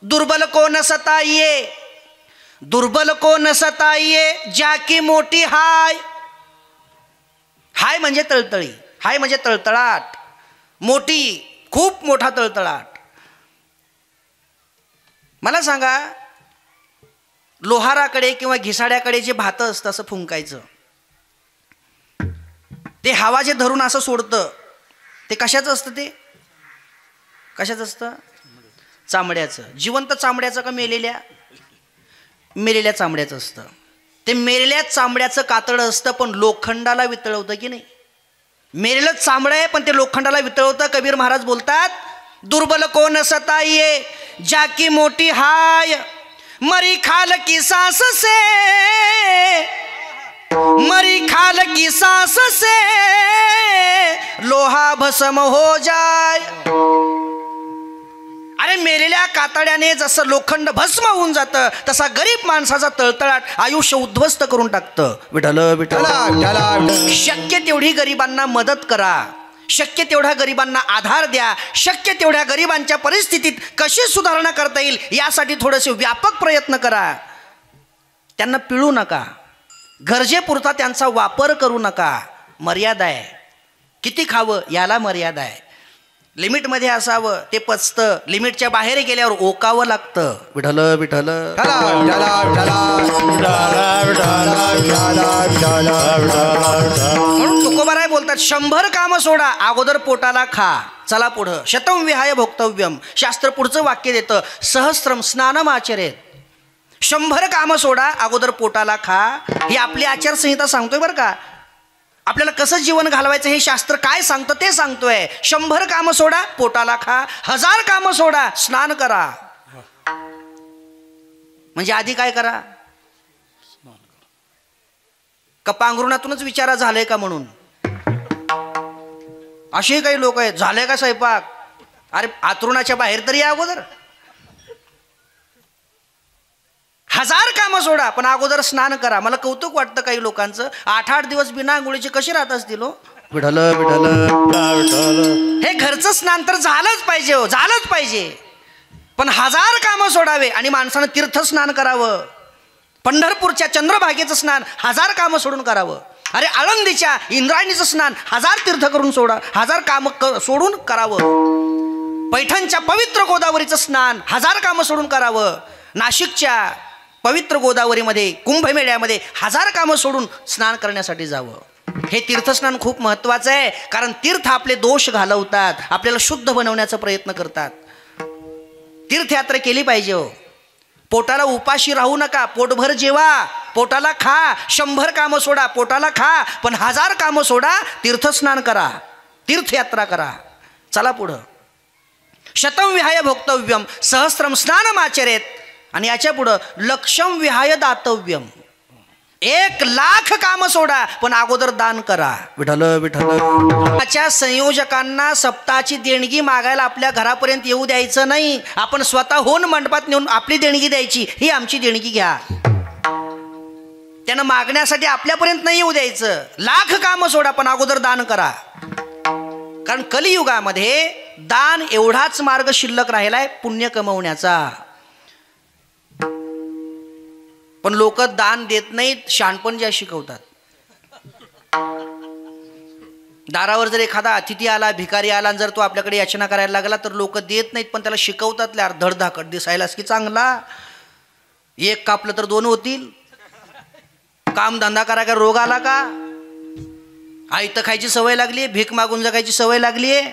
दुर्बल को न सताइये, दुर्बल को न सताइये, जाकी मोठी हाय. हाय म्हणजे तळतळी, हाय म्हणजे तळतळाट, मोठी, खूप मोठा तळतळाट. मला सांगा, लोहाराकडे किंवा घिसाड्याकडे जे भातं असतं असं फुंकायचं, ते हवा जे धरून असं सोडतं, ते कशाचं असतं? ते कशाचं असतं? चामड्याचं. जिवंत चामड्याचं का मेलेल्या? मेलेल्या चामड्याचं असतं. ते मेलेल्या चामड्याचं कातडं असतं, पण लोखंडाला वितळवतं की नाही? मेलेलं चामडं आहे पण ते लोखंडाला वितळवतं. कबीर महाराज बोलतात, दुर्बल को न सताइये, जाकी मोठी हाय. मरी खाल की सांस से, मरी खाल की सांस से लोहा भस्म हो जाय. अरे मेलेल्या कातड्याने जसं लोखंड भस्म होऊन जातं, तसा गरीब माणसाचा तळतळाट आयुष्य उद्ध्वस्त करून टाकतं. विठ्ठल विठ्ठल. शक्य तेवढी गरिबांना मदत करा, शक्य तेवढ्या गरिबांना आधार द्या, शक्य तेवढ्या गरिबांच्या परिस्थितीत कशी सुधारणा करता येईल यासाठी थोडेसे व्यापक प्रयत्न करा. त्यांना पिळू नका, गरजेपुरता त्यांचा वापर करू नका. मर्यादा आहे. किती खावं याला मर्यादा आहे. लिमिटमध्ये असावं, ते पचतं. लिमिटच्या बाहेर गेल्यावर ओकावं लागतं. विठ्ठल विठ्ठल. म्हणून तुकोबाराय बोलतात, 100 कामं सोडा, अगोदर पोटाला खा. चला पुढं. शतम विहाय भोक्तव्यम. शास्त्र पुढचं वाक्य देतं, सहस्त्रम स्नानम आचरेत. 100 कामं सोडा, अगोदर पोटाला खा. ही आपली आचारसंहिता सांगतोय बरं का. आपल्याला कसं जीवन घालवायचं हे शास्त्र काय सांगतं ते सांगतोय. 100 कामं सोडा, पोटाला खा. 1000 कामं सोडा, स्नान करा. म्हणजे आधी काय करा? का पांघरुणातूनच विचारा झालंय का म्हणून? असे काही लोक आहेत, झालंय का स्वयंपाक? अरे आतरुणाच्या बाहेर तरी या अगोदर. 1000 कामं सोडा, पण अगोदर स्नान करा. मला कौतुक वाटतं काही लोकांचं, 8-8 दिवस बिना आंघोळीचे कसे राहत असतील हो. विठ्ठल विठ्ठल. हे घरचं स्नान तर झालंच पाहिजे हो, झालंच पाहिजे. पण 1000 कामं सोडावे आणि माणसानं तीर्थस्नान करावं. पंढरपूरच्या चंद्रभागेचं स्नान 1000 कामं सोडून करावं. अरे आळंदीच्या इंद्रायणीचं स्नान 1000 तीर्थ करून सोडा, 1000 कामं सोडून करावं. पैठणच्या पवित्र गोदावरीचं स्नान 1000 कामं सोडून करावं. नाशिकच्या पवित्र गोदावरीमध्ये कुंभमेळ्यामध्ये 1000 कामं सोडून स्नान करण्यासाठी जावं. हे तीर्थस्नान खूप महत्त्वाचं आहे, कारण तीर्थ आपले दोष घालवतात, आपल्याला शुद्ध बनवण्याचा प्रयत्न करतात. तीर्थयात्रा केली पाहिजे हो. पोटाला उपाशी राहू नका, पोटभर जेवा, पोटाला खा. 100 कामं सोडा, पोटाला खा, पण 1000 कामं सोडा, तीर्थस्नान करा, तीर्थयात्रा करा. चला पुढं. शतं विहाय भोक्तव्यम सहस्त्रम स्नानमाचरेत. आणि याच्या पुढं लक्षम विहाय दातव्यम. 1,00,000 कामं सोडा, पण अगोदर दान करा. विठ्ठल विठ्ठल. त्याच्या संयोजकांना सप्ताहाची देणगी मागायला आपल्या घरापर्यंत येऊ द्यायचं नाही. आपण स्वतःहून मंडपात नेऊन आपली देणगी द्यायची. ही आमची देणगी घ्या. त्यानं मागण्यासाठी आपल्यापर्यंत नाही येऊ द्यायचं. 1,00,000 कामं सोडा, पण अगोदर दान करा. कारण कलियुगामध्ये दान एवढाच मार्ग शिल्लक राहिलाय पुण्य कमवण्याचा. पण लोक दान देत नाहीत, शहाणपण ज्या शिकवतात. दारावर जर एखादा अतिथी आला, भिकारी आला, आणि जर तो आपल्याकडे याचना करायला लागला तर लोक देत नाहीत, पण त्याला शिकवतात धडधाकट दिसायलाच की चांगला. 1 कापलं तर 2 होतील. काम धंदा करा का रोग आला का? आयतं खायची सवय लागली, भीक मागून जगायची सवय लागली आहे.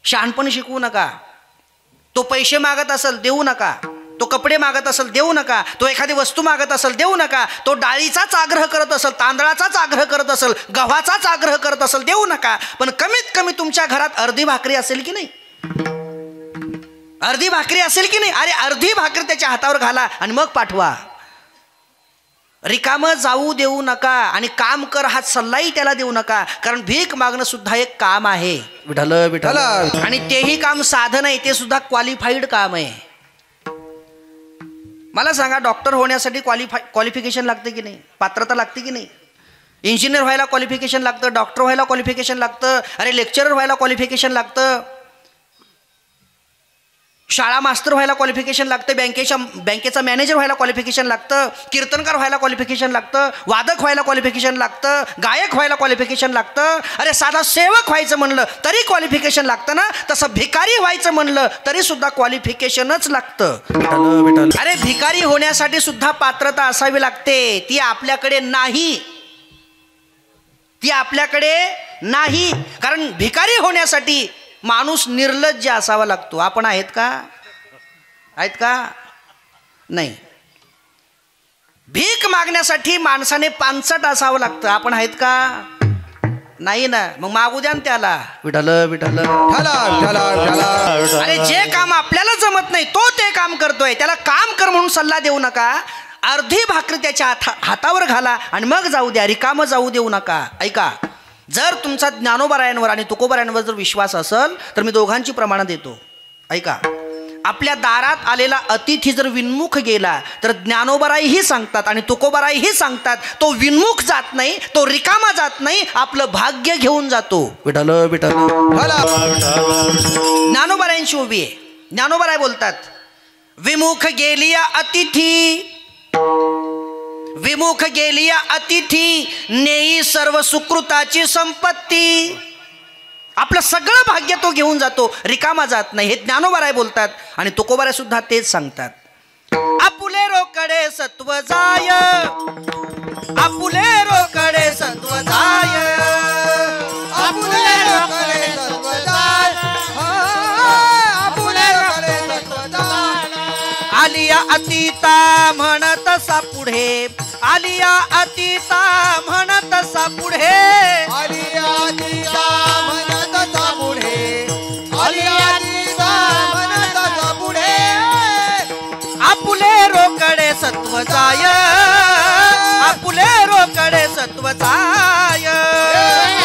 शहाणपण शिकवू नका. तो पैसे मागत असेल देऊ नका, तो कपडे मागत असेल देऊ नका, तो एखादी वस्तू मागत असेल देऊ नका, तो डाळीचाच आग्रह करत असेल, तांदळाचाच आग्रह करत असेल, गव्हाचाच आग्रह करत असेल देऊ नका. पण कमीत कमी तुमच्या घरात अर्धी भाकरी असेल की नाही? अर्धी भाकरी असेल की नाही? अरे अर्धी भाकरी त्याच्या हातावर घाला आणि मग पाठवा. रिकामं जाऊ देऊ नका. आणि काम कर हा सल्लाही त्याला देऊ नका, कारण भीक मागणं सुद्धा एक काम आहे. विठ्ठल विठ्ठल. आणि तेही काम साधं नाही, ते सुद्धा क्वालिफाईड काम आहे. मला सांगा, डॉक्टर होण्यासाठी क्वालिफिकेशन लागते की नाही? पात्रता लागते की नाही? इंजिनियर व्हायला क्वालिफिकेशन लागतं, डॉक्टर व्हायला क्वालिफिकेशन लागतं, अरे लेक्चरर व्हायला क्वालिफिकेशन लागतं, शाळा मास्तर व्हायला क्वालिफिकेशन लागतं, बँकेचा मॅनेजर व्हायला क्वालिफिकेशन लागतं, कीर्तनकार व्हायला क्वालिफिकेशन लागतं, वादक व्हायला क्वालिफिकेशन लागतं, गायक व्हायला क्वालिफिकेशन लागतं. अरे साधा सेवक व्हायचं म्हणलं तरी क्वालिफिकेशन लागतं ना. तसं भिकारी व्हायचं म्हणलं तरी सुद्धा क्वालिफिकेशनच लागतं. अरे भिकारी होण्यासाठी सुद्धा पात्रता असावी लागते. ती आपल्याकडे नाही, ती आपल्याकडे नाही. कारण भिकारी होण्यासाठी माणूस निर्लज्ज असावा लागतो. आपण आहेत का? आहेत का? नाही. भीक मागण्यासाठी माणसाने पानसट असावं लागतं. आपण आहेत का? नाही ना. मग मागू द्या ना त्याला. विठ्ठल विठ्ठल. अरे जे काम आपल्याला जमत नाही तो ते काम करतोय, त्याला काम कर म्हणून सल्ला देऊ नका. अर्धी भाकरी त्याच्या हातावर घाला आणि मग जाऊ द्या. रिकामं जाऊ देऊ नका. ऐका, जर तुमचा ज्ञानोबारायांवर आणि तुकोबारायांवर जर विश्वास असेल तर मी दोघांची प्रमाणं देतो. ऐका, आपल्या दारात आलेला अतिथी जर विन्मुख गेला तर ज्ञानोबाराईही सांगतात आणि तुकोबाराईही सांगतात, तो विन्मुख जात नाही, तो रिकामा जात नाही, आपलं भाग्य घेऊन जातो. विठ्ठल विठ्ठल. ज्ञानोबारायांची उभी आहे. ज्ञानोबाराय बोलतात, विमुख गेलिया अतिथी, विमुख गेलिया अतिथी, नेई सर्व सुकृताची संपत्ती. आपलं सगळं भाग्य तो घेऊन जातो, रिकामा जात नाही. हे ज्ञानोबाराय बोलतात आणि तुकोबाराय सुद्धा तेच सांगतात. आपुले रोकडे सत्व जाय, आपुले रोकडे सत्व जाय, आपुले रोकडे सत्व जाय, आपुले रोकडे सत्व जाय. आलिया अतिता म्हणत सा पुढे, आलिया अतिता म्हणत सा पुढे, आलिया अतिता म्हणत सा पुढे, आलिया अतिता म्हणत सा पुढे. आपुले रोकडे सत्व जाय, आपुले रोकडे सत्व जाय,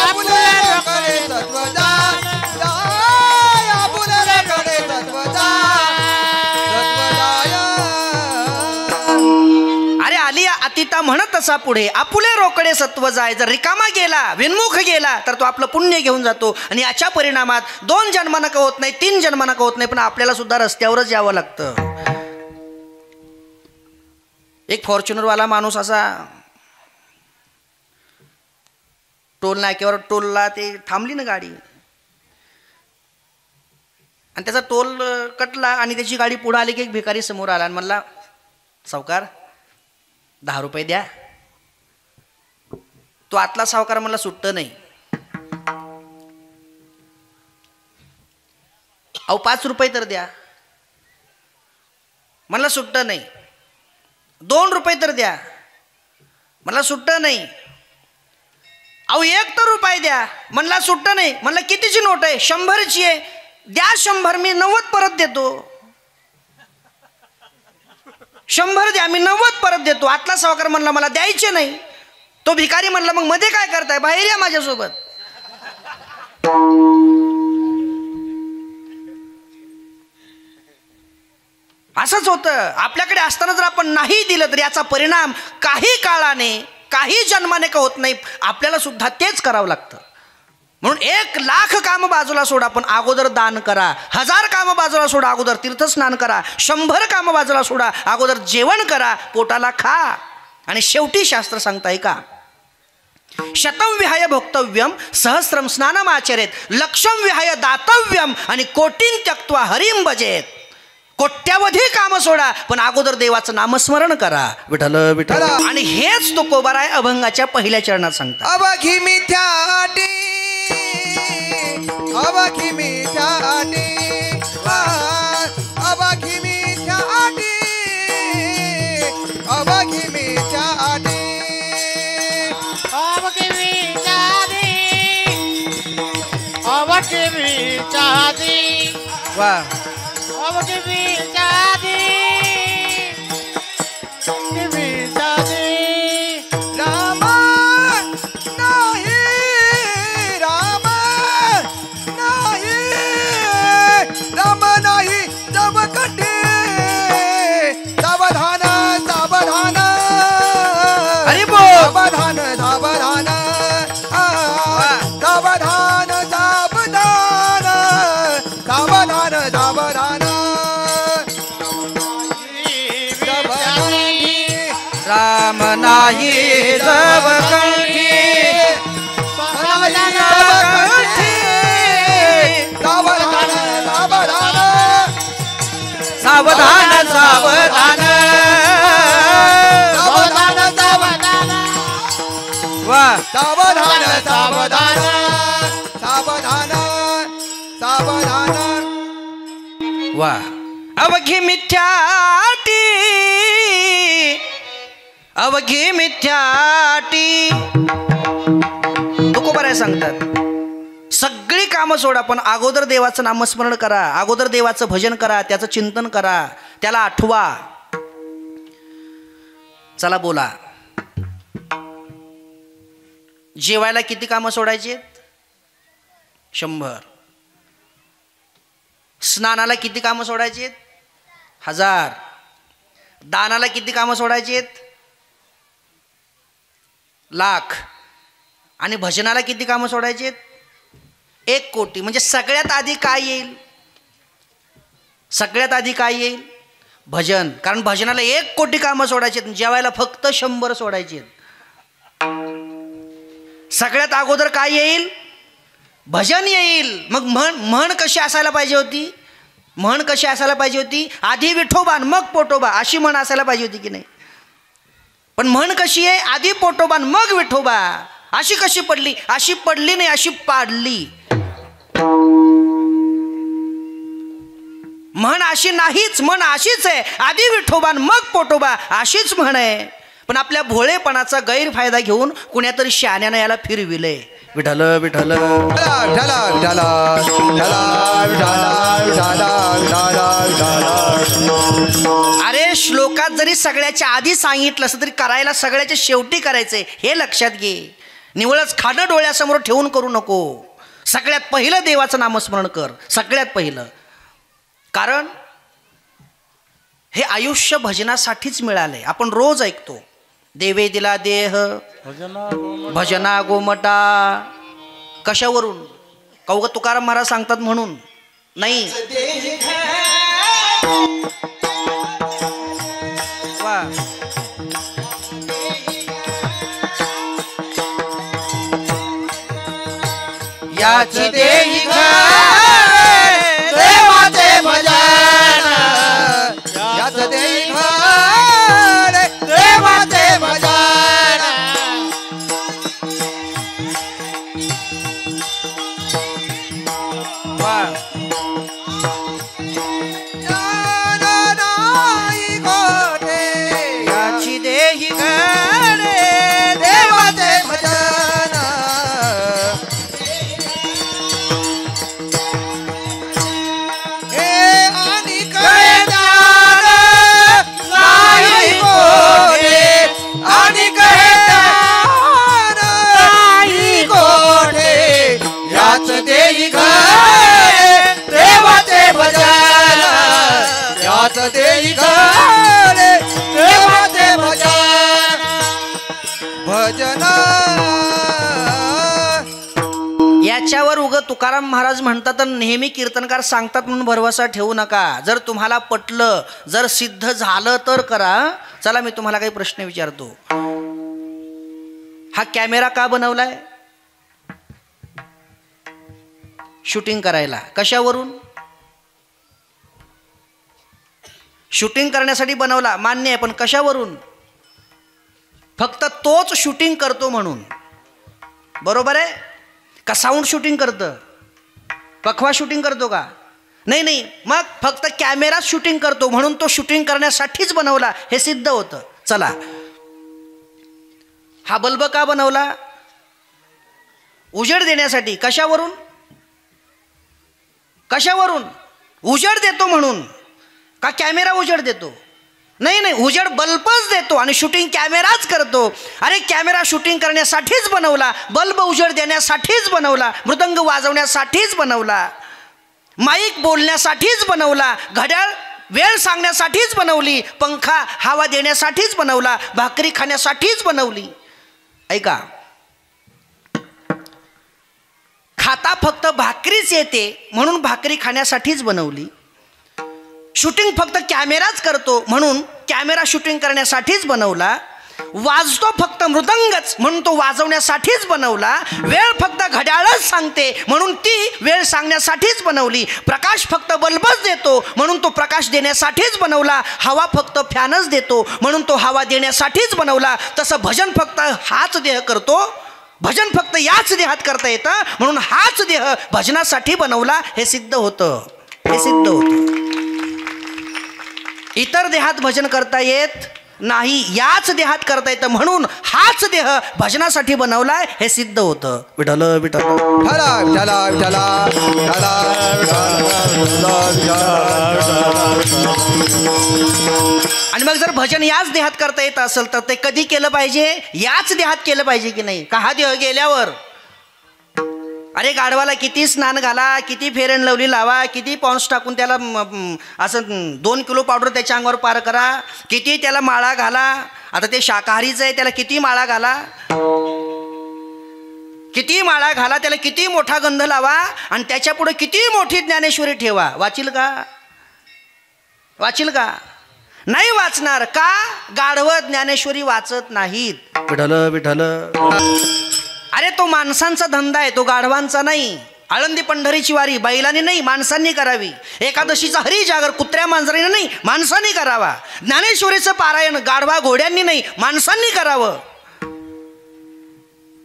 आपुले रोकडे सत्व जाय, आपुले रोकडे सत्व जाय, सत्व जाय. अरे आलिया अतिता म्हणत तसा पुढे, आपुले रोकडे सत्व जाय. जर रिकामा गेला, विन्मुख गेला तर तो आपलं पुण्य घेऊन जातो. आणि याच्या परिणामात 2 जन्मानं का होत नाही, 3 जन्मानं का होत नाही, पण आपल्याला सुद्धा रस्त्यावरच यावं लागतं. एक फॉर्च्युनरवाला माणूस असा टोल नाक्यावर टोलला ते थांबली ना गाडी, आणि त्याचा टोल कटला आणि त्याची गाडी पुढे आली की एक भिकारी समोर आला आणि म्हणला, सावकार 10 रुपये द्या. तो आतला सावकार म्हणला, सुट्ट नाही. अहो 5 रुपये तर द्या. मला सुट्टं नाही. 2 रुपये तर द्या, मला सुट्टं नाही. अहो 1 तर रुपये द्या, म्हणला सुट्टं नाही. म्हणलं कितीची नोट आहे? 100ची आहे. द्या 100, मी 90 परत देतो. 100 द्या, मी 90 परत देतो. आतला सावकार म्हणला मला द्यायचे नाही. तो भिकारी म्हणला मग मध्ये काय करताय, बाहेर या माझ्यासोबत. असंच होतं. आपल्याकडे असताना जर आपण नाही दिलं तर याचा परिणाम काही काळाने, काही जन्माने का होत नाही, आपल्याला सुद्धा तेच करावं लागतं. म्हणून 1,00,000 काम बाजूला सोडा, पण अगोदर दान करा. 1000 काम बाजूला सोडा, अगोदर तीर्थस्नान करा. 100 काम बाजूला सोडा, अगोदर जेवण करा, पोटाला खा. आणि शेवटी शास्त्र सांगताय का, शतं विहाय भोक्तव्यम सहस्रम स्नानमाचरेत, लक्षं विहाय दातव्यम आणि कोटीन त्यक्त्वा हरिं भजेत. कोट्यावधी काम सोडा, पण अगोदर देवाचं नामस्मरण करा. विठ्ठल विठ्ठल. आणि हेच तुकोबाराय अभंगाच्या पहिल्या चरणात सांगतात. अवघी मिथ्याटी, अवघी मिथ्याटी, अवघी मिथ्याटी, अवघी मिथ्याटी, अवघी मिथ्याटी, अवघी मिथ्याटी, वा. अवघी मिथ्याटी, मिथ्याटी. राम नाही, राम नाही, राम नाही जब कटे, सावधान सावधान, हरी बोल. सावधान सावधान, सावधान सावधान, सावधान सावधान. राम नाही जब कंठी, सावधान सावधान, सावधान सावधान. सावधान सावधान, वा. सावधान सावधान, सावधान सावधान. वा. अवघी मिथ्याटी, अवघी मिथ्याटी. तुकोबाराय सांगतात सगळी कामं सोडा, पण अगोदर देवाचं नामस्मरण करा, अगोदर देवाचं भजन करा, त्याचं चिंतन करा, त्याला आठवा. चला बोला, जेवायला किती कामं सोडायची? 100. स्नानाला किती कामं सोडायची? 1000. दानाला किती कामं सोडायची? 1,00,000. आणि भजनाला किती कामं सोडायची? 1 कोटी. म्हणजे सगळ्यात आधी काय येईल? सगळ्यात आधी काय येईल? भजन. कारण भजनाला 1 कोटी कामं सोडायची, जेवायला फक्त 100 सोडायची. सगळ्यात अगोदर काय येईल? भजन येईल. मग म्हण कशी असायला पाहिजे होती? म्हण कशी असायला पाहिजे होती? आधी विठोबा मग पोटोबा, अशी म्हण असायला पाहिजे होती की नाही? पण म्हण कशी आहे? आधी पोटोबा मग विठोबा. अशी कशी पडली? अशी पडली नाही, अशी पाडली. म्हण अशी नाहीच, म्हण अशीच आहे, आधी विठोबा मग पोटोबा, अशीच म्हण आहे. पण आपल्या भोळेपणाचा गैरफायदा घेऊन कुण्यातरी शहाण्यानं याला फिरविले. विठ्ठल विठ्ठल. अरे श्लोकात जरी सगळ्याच्या आधी सांगितलं असं तरी करायला सगळ्याच्या शेवटी करायचंय, हे लक्षात घे. निवळच खाणं डोळ्यासमोर ठेवून करू नको. सगळ्यात पहिलं देवाचं नामस्मरण कर, सगळ्यात पहिलं. कारण हे आयुष्य भजनासाठीच मिळालंय. आपण रोज ऐकतो, देवे दिला देह भजना गोमटा. कशावरून? कौग तुकाराम महाराज सांगतात म्हणून नाही. वा. याची देही देवाचे भजन, याच देही देवाचे भजन. वा. ज्ञान नाही, याच देई खरे देवाचे भजन भजन याच्यावर उग तुकाराम महाराज म्हणतात तर नेहमी कीर्तनकार सांगतात म्हणून भरवसा ठेवू नका. जर तुम्हाला पटलं, जर सिद्ध झालं तर करा. चला मी तुम्हाला काही प्रश्न विचारतो. हा कॅमेरा का बनवलाय? शूटिंग करायला. कशावरून? शूटिंग करण्यासाठी बनवला, मान्य आहे, पण कशावरून? फक्त तोच शूटिंग करतो म्हणून. बरोबर आहे का? साऊंड शूटिंग करतं, पखवा शूटिंग करतो का? नाही नाही. मग फक्त कॅमेरा शूटिंग करतो म्हणून तो शूटिंग करण्यासाठीच बनवला, हे सिद्ध होतं. चला, हा बल्ब का बनवला? उजेड देण्यासाठी. कशावरून? कशावरून? उजेड देतो म्हणून का कॅमेरा उजेड देतो? नाही नाही, उजेड बल्बच देतो आणि शूटिंग कॅमेराच करतो. अरे कॅमेरा शूटिंग करण्यासाठीच बनवला, बल्ब उजेड देण्यासाठीच बनवला, मृदंग वाजवण्यासाठीच बनवला, माईक बोलण्यासाठीच बनवला, घड्याळ वेळ सांगण्यासाठीच बनवली, पंखा हवा देण्यासाठीच बनवला, भाकरी खाण्यासाठीच बनवली. ऐका, खाता फक्त भाकरीच येते म्हणून भाकरी खाण्यासाठीच बनवली. शूटिंग फक्त कॅमेराच करतो म्हणून कॅमेरा शूटिंग करण्यासाठीच बनवला. वाजतो फक्त मृदंगच म्हणून तो वाजवण्यासाठीच बनवला. वेळ फक्त घड्याळच सांगते म्हणून ती वेळ सांगण्यासाठीच बनवली. प्रकाश फक्त बल्बच देतो म्हणून तो प्रकाश देण्यासाठीच बनवला. हवा फक्त फॅनच देतो म्हणून तो हवा देण्यासाठीच बनवला. तसं भजन फक्त हाच देह करतो, भजन फक्त याच देहात करता येतं म्हणून हाच देह भजनासाठी बनवला. हे सिद्ध होतं, हे सिद्ध होतं. इतर देहात भजन करता येत नाही, याच देहात करता येतं म्हणून हाच देह भजनासाठी बनवलाय, हे सिद्ध होतं. विठ्ठल विठ्ठल विठ्ठला विठ्ठला विठ्ठला आणि मग जर भजन याच देहात करता येत असेल तर ते कधी केलं पाहिजे? याच देहात केलं पाहिजे की नाही? का हा देह गेल्यावर? अरे गाढवाला किती स्नान घाला, किती फेर अँड लवली लावा, किती पॉन्स टाकून त्याला असं 2 किलो पावडर त्याच्या अंगावर पार करा, किती त्याला माळा घाला. आता ते शाकाहारीचं आहे, त्याला किती माळा घाला, किती माळा घाला, त्याला किती मोठा गंध लावा आणि त्याच्या पुढे किती मोठी ज्ञानेश्वरी ठेवा. वाचील का? वाचील का? नाही वाचणार. का? गाढव ज्ञानेश्वरी वाचत नाहीत. विठ्ठल विठ्ठल. अरे तो माणसांचा धंदा आहे, तो गाढवांचा नाही. आळंदी पंढरीची वारी बैलांनी नाही, माणसांनी करावी. एकादशीचा हरी जागर कुत्र्या मांजरीने नाही, माणसांनी करावा. ज्ञानेश्वरीचं पारायण गाढवा घोड्यांनी नाही, माणसांनी करावं.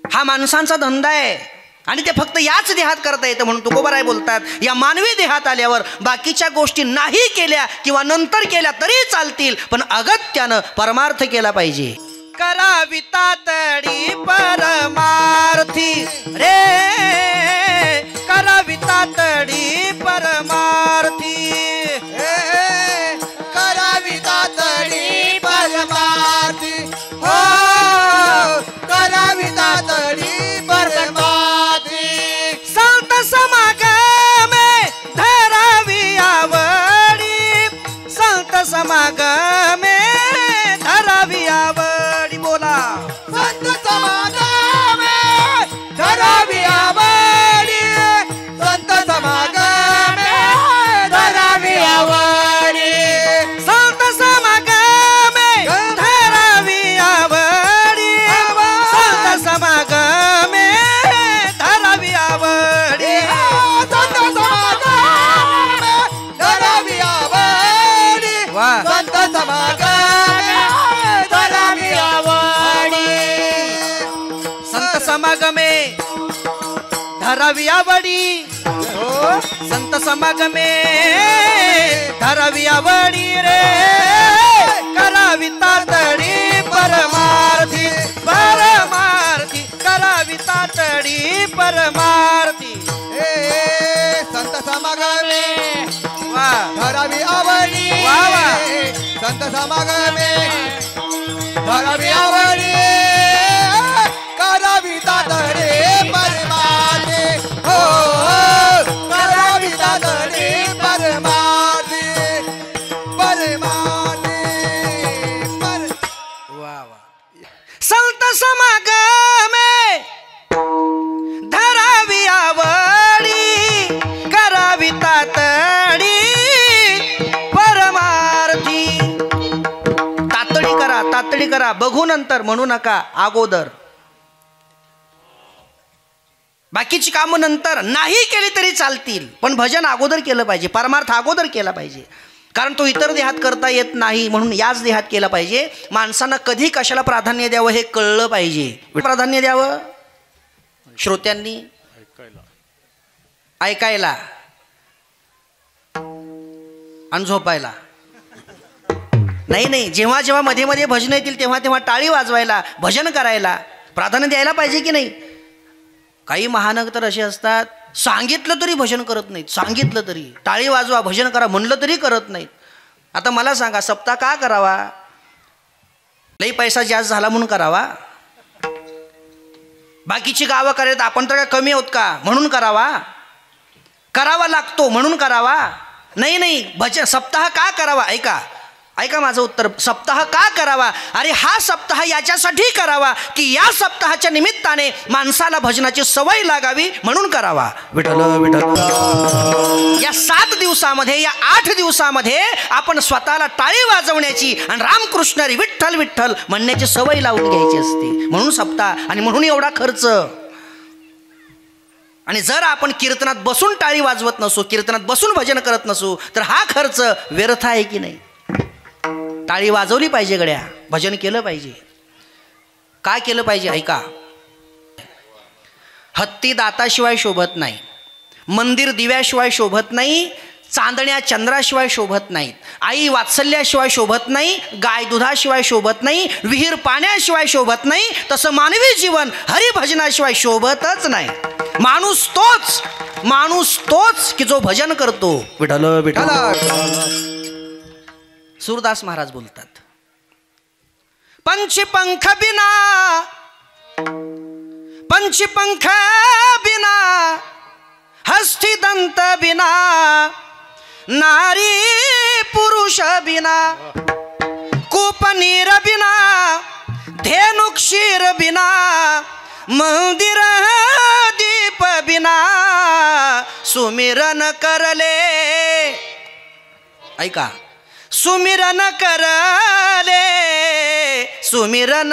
हा माणसांचा धंदा आहे आणि ते फक्त याच देहात करता येतं म्हणून तुकोबाराय बोलतात, या मानवी देहात आल्यावर बाकीच्या गोष्टी नाही केल्या किंवा नंतर केल्या तरी चालतील, पण अगत्यानं परमार्थ केला पाहिजे. करावी तातडी परमार्थी रे, करावी तातडी परमार्थी, करावी तातडी परमार्थी, हो करावी तातडी परमार्थी. संत समागमे धरावी आवडी, संत समागमे धरावी आवडी. बोला संत समागमे धरावी आवडी, संत समागमे धरावी आवडी, संत समागमे धरावी आवडी, संत समागमे धरावी आवडी, संत समागमे धरावी आवडी, संत समागमे धरावी आवडी. संत समागमे धरावी आवडी, संत समागमे धरावी आवडी रे, करावी तातडी परमार्थी, परमार्थी करावी तातडी परमार्थी. संत समागमे वा धरावी आवडी, वा वा. संत समागमे धरावी आवडी, करावी तातडी परमार्थी, हो करावी तातडी परमार्थी, परमार्थी. कामासाठी करा, बघू नंतर म्हणू नका, अगोदर. बाकीची कामं नंतर नाही केली तरी चालतील, पण भजन अगोदर केलं पाहिजे, परमार्थ अगोदर केला पाहिजे. कारण तो इतर देहात करता येत नाही, म्हणून याच देहात केला पाहिजे. माणसानं कधी कशाला प्राधान्य द्यावं हे कळलं पाहिजे. प्राधान्य द्यावं श्रोत्यांनी ऐकायला आणि झोपायला नाही. जेव्हा जेव्हा मध्ये मध्ये भजन येतील तेव्हा तेव्हा टाळी वाजवायला, भजन करायला प्राधान्य द्यायला पाहिजे की नाही. काही महानग तर असे असतात, सांगितलं तरी भजन करत नाहीत, सांगितलं तरी टाळी वाजवा भजन करा म्हणलं तरी करत नाहीत. आता मला सांगा, सप्ताह का करावा? लई पैसा जास्त झाला म्हणून करावा? बाकीची गावं करायला आपण तर काय कमी आहोत का म्हणून करावा? करावा लागतो म्हणून करावा? नाही. भजन सप्ताह का करावा? ऐका माझं उत्तर. सप्ताह का करावा? अरे हा सप्ताह याच्यासाठी करावा की या सप्ताहाच्या निमित्ताने माणसाला भजनाची सवय लागावी म्हणून करावा. विठ्ठल विठ्ठल. या 7 दिवसामध्ये, या 8 दिवसामध्ये आपण स्वतःला टाळी वाजवण्याची आणि रामकृष्ण हरी विठ्ठल विठ्ठल म्हणण्याची सवय लावून घ्यायची असते. म्हणून सप्ताह आणि म्हणून एवढा खर्च. आणि जर आपण कीर्तनात बसून टाळी वाजवत नसू, कीर्तनात बसून भजन करत नसू, तर हा खर्च व्यर्थ आहे की नाही? टाळी वाजवली पाहिजे गड्या, भजन केलं पाहिजे. काय केलं पाहिजे? ऐका. हत्ती दाताशिवाय शोभत नाही, मंदिर दिव्याशिवाय शोभत नाही, चांदण्या चंद्राशिवाय शोभत नाहीत, आई वात्सल्याशिवाय शोभत नाही, गाय दुधाशिवाय शोभत नाही, विहीर पाण्याशिवाय शोभत नाही. तसं मानवी जीवन हरिभजनाशिवाय शोभतच नाही. माणूस तोच की जो भजन करतो. विठ्ठल विठ्ठल. सूरदास महाराज बोलतात, पंचपंख बिना हस्ती दंत बिना नारी पुरुष बिना कूपनीर बिना धेनु क्षीर बिना मंदिर दीप बिना सुमिरन करले. ऐका. सुमिरन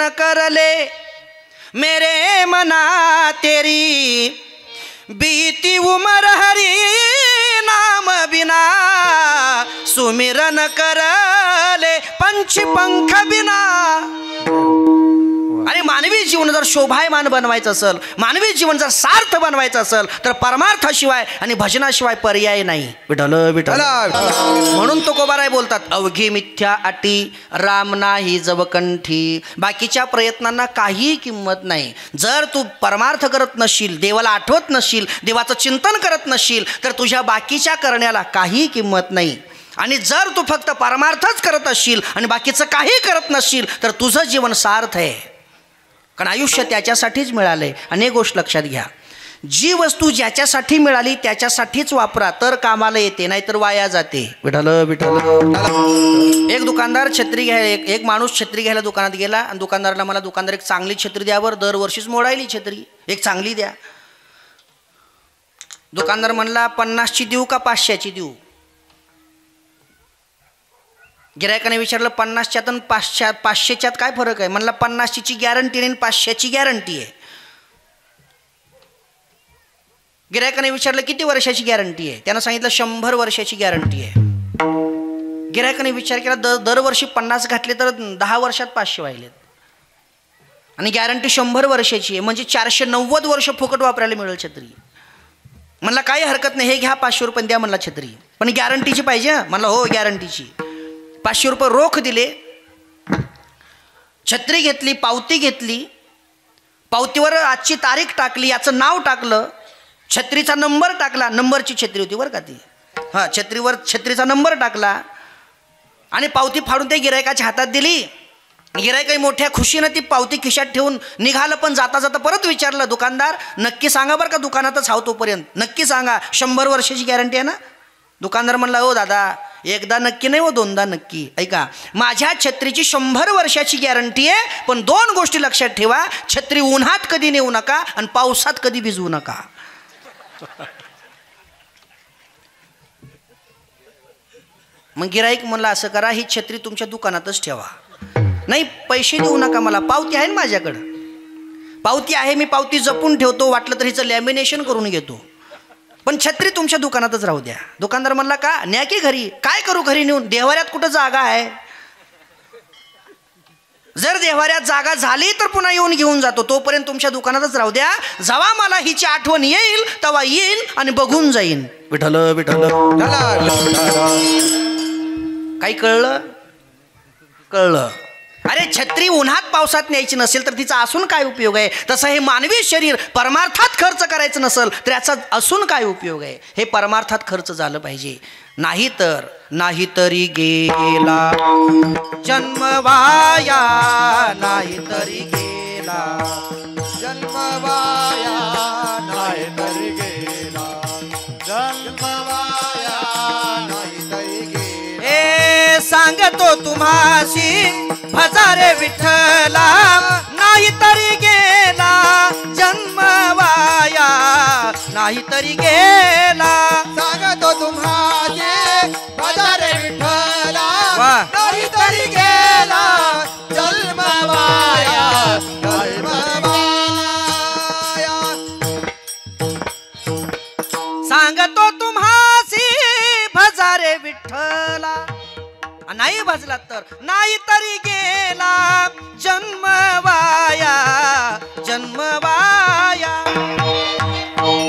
करले मेरे मना तेरी बीती उमर हरी नाम बिना सुमिरन करले पंचपंख बिना. अरे मानवी जीवन जर शोभायमान बनवायचं असेल, मानवी जीवन जर सार्थ बनवायचं असेल, तर परमार्थाशिवाय आणि भजनाशिवाय पर्याय नाही. विठ्ठल विठ्ठल. म्हणून तुकोबाराय बोलतात, अवघी मिथ्या अटी राम नाही जवकंठी. बाकीच्या प्रयत्नांना काही किंमत नाही. जर तू परमार्थ करत नसशील, देवाला आठवत नसशील, देवाचं चिंतन करत नसशील, तर तुझ्या बाकीच्या करण्याला काही किंमत नाही. आणि जर तू फक्त परमार्थच करत असशील आणि बाकीचं काही करत नसशील, तर तुझं जीवन सार्थ आहे. कारण आयुष्य त्याच्यासाठीच मिळालंय. अनेक गोष्ट लक्षात घ्या. जी वस्तू ज्याच्यासाठी मिळाली त्याच्यासाठीच वापरा, तर कामाला येते, नाहीतर वाया जाते. विठ्ठल विठ्ठल. एक दुकानदार छत्री घ्यायला, एक माणूस छत्री घ्यायला दुकानात गेला आणि दुकानदाराला, मला दुकानदार एक चांगली छत्री द्यावर, दरवर्षीच मोडायली छत्री, एक चांगली द्या. दुकानदार म्हणला 50ची देऊ का 500ची देऊ? गिरायकाने विचारलं 50च्यात आणि 500च्यात काय फरक आहे? म्हणला 50ची गॅरंटी नाही, 500ची गॅरंटी आहे. गिरायकाने विचारलं किती वर्षाची गॅरंटी आहे? त्यानं सांगितलं 100 वर्षाची गॅरंटी आहे. गिरायकाने विचार केला, दरवर्षी 50 घातले तर 10 वर्षात 500 व्हायलेत आणि गॅरंटी 100 वर्षाची आहे, म्हणजे 490 वर्ष फुकट वापरायला मिळेल छत्री. म्हणला काही हरकत नाही, हे घ्या 500 रुपये द्या म्हणला छत्री, पण गॅरंटीची पाहिजे. म्हणला हो गॅरंटीची. 500 रुपये रोख दिले, छत्री घेतली, पावती घेतली, पावतीवर आजची तारीख टाकली, याचं नाव टाकलं, छत्रीचा नंबर टाकला, नंबरची छत्री होती बरं का ती, हां छत्रीवर छत्रीचा नंबर टाकला आणि पावती फाडून ते गिरायकाच्या हातात दिली. गिरायकाही मोठ्या खुशीनं ती पावती खिशात ठेवून निघालं. पण जाता जाता परत विचारलं, दुकानदार नक्की सांगा बरं का, दुकानातच हाव तोपर्यंत नक्की सांगा, 100 वर्षाची गॅरंटी आहे ना? दुकानदार म्हणला, हो दादा एकदा नक्की नाही, हो दोनदा नक्की. ऐका, माझ्या छत्रीची 100 वर्षाची गॅरंटी आहे, पण 2 गोष्टी लक्षात ठेवा, छत्री उन्हात कधी नेऊ नका आणि पावसात कधी भिजवू नका. मग गिराईक म्हणला, असं करा, ही छत्री तुमच्या दुकानातच ठेवा. नाही पैसे देऊ नका मला, पावती आहे ना माझ्याकडं, पावती आहे, मी पावती जपून ठेवतो, वाटलं तर हिचं लॅमिनेशन करून घेतो, पण छत्री तुमच्या दुकानातच राहू द्या. दुकानदार म्हणला का, न्या की घरी. काय करू घरी नेऊन, देवाऱ्यात कुठं जागा आहे? जर देवाऱ्यात जागा झाली तर पुन्हा येऊन घेऊन जातो, तोपर्यंत तुमच्या दुकानातच राहू द्या. जेव्हा मला हिची आठवण येईल तेव्हा येईन आणि बघून जाईन. विठ्ठल विठ्ठल. काही कळलं? कळलं. अरे छत्री उन्हात पावसात न्यायची नसेल तर तिचा असून काय उपयोग आहे? तसं हे मानवी शरीर परमार्थात खर्च करायचं नसेल तर याचा असून काय उपयोग आहे? हे परमार्थात खर्च झालं पाहिजे. नाहीतरी गेला जन्म वाया, नाहीतरी गेला जन्म वाया, नाहीतरी गेला जन्म वाया, नाहीतरी गेला. ए सांगतो तुम्हाशी भजारे विठ्ठला, नाहीतरी गेला जन्म वाया, नाहीतरी गेला. सांगतो तुम्हाचे भजारे विठ्ठला, वाह. नाहीतरी गेला जन्म वाया, जन्म वाया. सांगतो तुम्हासी भजारे विठ्ठला, नाही भजला तर नाहीतरी गेला जन्म वाया, जन्म वाया.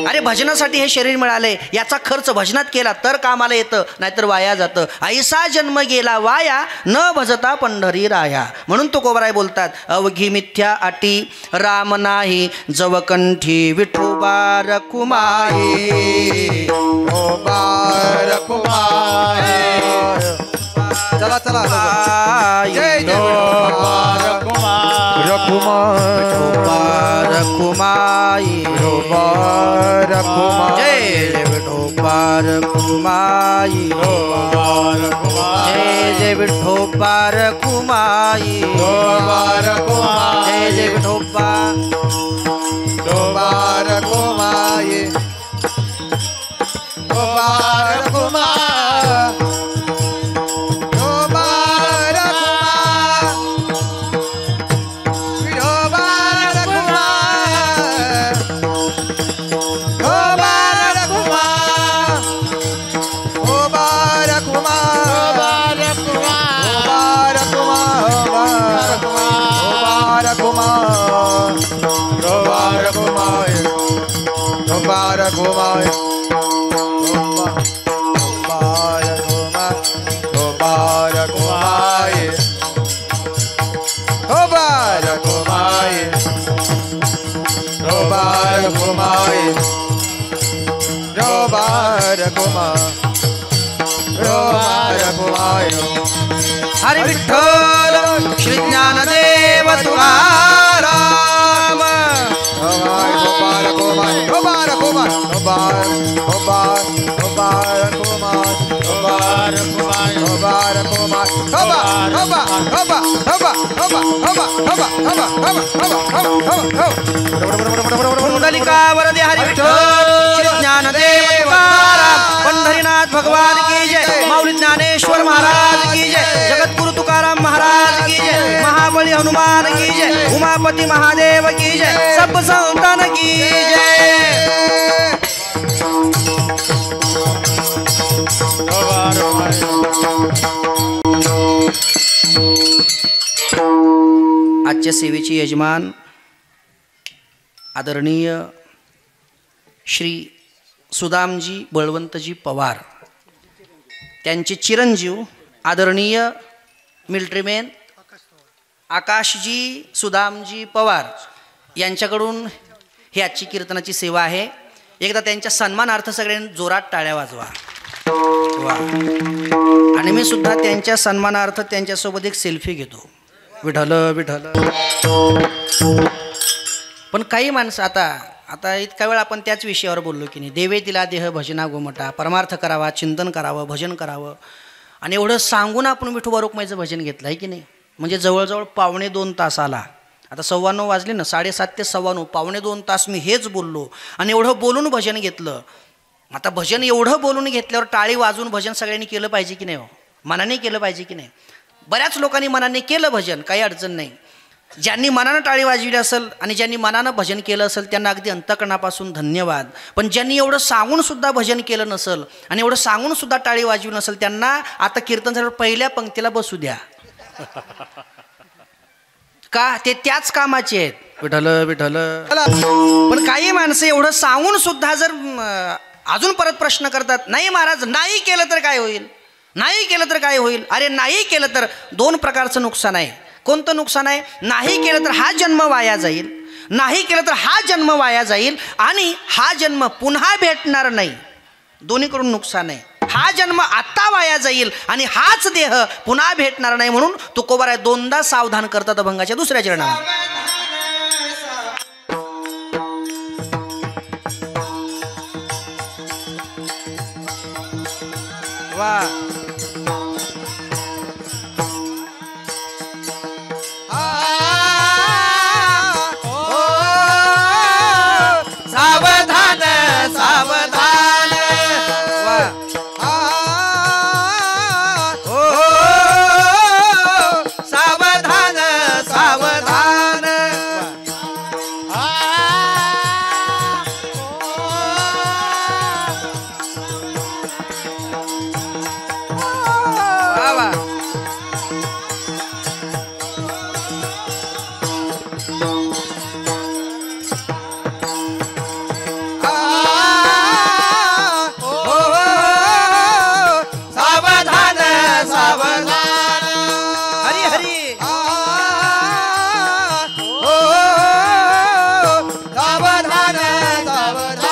अरे भजनासाठी हे शरीर मिळाले, याचा खर्च भजनात केला तर कामाला येतं, नाहीतर वाया जातं. ऐसा जन्म गेला वाया, न भजता पंढरी राया. म्हणून तुकोबराय बोलतात, अवघी मिथ्या अटी राम नाही, जवकंठी विठोबा रखुमाई. ओ बार कुमार. चला चला जय जय कुमार विठोबा रखुमाई, जय विठोबा रखुमाई, जय जय विठोबा रखुमाई, जय जय विठोबा. बार कुमार, ओ बार कुमार, ओ बार कुमार, ओ बार कुमार, ओ बार कुमार, ओ बार कुमार, ओ बार कुमार, ओ बार कुमार, ओ बार कुमार, ओ बार कुमार, हरी विठ्ठल श्री ज्ञानदेव तुकाराम. कुंडलिका वरदे हरी विठ्ठल श्री ज्ञानदेव तुकाराम. पंढरीनाथ भगवान की जय. माऊली ज्ञानेश्वर महाराज की जय. जगद्गुरु तुकाराम महाराज की जय. महाबली हनुमान की जय. उमापति महादेव की जय. सब संतान की जय. आजच्या सेवेचे यजमान आदरणीय श्री सुदामजी बळवंतजी पवार, त्यांचे चिरंजीव आदरणीय मिलिटरीमॅन आकाशजी सुदामजी पवार यांच्याकडून ही आजची कीर्तनाची सेवा आहे. एकदा त्यांच्या सन्मानार्थ सगळ्यांनी जोरात टाळ्या वाजवा. वा. आणि मी सुद्धा त्यांच्या सन्मानार्थ त्यांच्यासोबत एक सेल्फी घेतो. विठ्ठल विठ्ठल. पण काही माणसं आता इतका वेळ आपण त्याच विषयावर बोललो की नाही. देवे तिला देह भजना गोमटा, परमार्थ करावा, चिंतन करावं, भजन करावं. आणि एवढं सांगून आपण विठोबा रुक्माईचं भजन घेतलं आहे की नाही. म्हणजे जवळजवळ 1.25 तासाला, आता 9:15 वाजले ना, 7:30 ते 9:15, 1.25 तास मी हेच बोललो आणि एवढं बोलून भजन घेतलं. आता भजन एवढं बोलून घेतल्यावर टाळी वाजून भजन सगळ्यांनी केलं पाहिजे की नाही हो? मनाने केलं पाहिजे की नाही? बऱ्याच लोकांनी मनाने केलं भजन, काही अडचण नाही. ज्यांनी मनानं टाळी वाजविली असेल आणि ज्यांनी मनानं भजन केलं असेल त्यांना अगदी अंतःकरणापासून धन्यवाद. पण ज्यांनी एवढं सांगून सुद्धा भजन केलं नसेल आणि एवढं सांगून सुद्धा टाळी वाजवली नसेल त्यांना आता कीर्तन झाल्यावर पहिल्या पंक्तीला बसू द्या. का ते त्याच कामाचे आहेत. विठ्ठल विठ्ठल. पण काही माणसं एवढं सांगून सुद्धा जर अजून परत प्रश्न करतात, नाही महाराज नाही केलं तर काय होईल, नाही केलं तर काय होईल. अरे नाही केलं तर दोन प्रकारचं नुकसान आहे. कोणतं नुकसान आहे? नाही केलं तर हा जन्म वाया जाईल, नाही केलं तर हा जन्म वाया जाईल आणि हा जन्म पुन्हा भेटणार नाही. दोन्हीकडून नुकसान आहे. हा जन्म आत्ता वाया जाईल आणि हाच देह पुन्हा भेटणार नाही. म्हणून तुकोबाराय दोनदा सावधान करतात अभंगाच्या दुसऱ्या चरणामध्ये. वा सावधान सावधान. सावधान सावधान. वा वा. सावधान सावधान. हरी हरी. सावधान सावधान.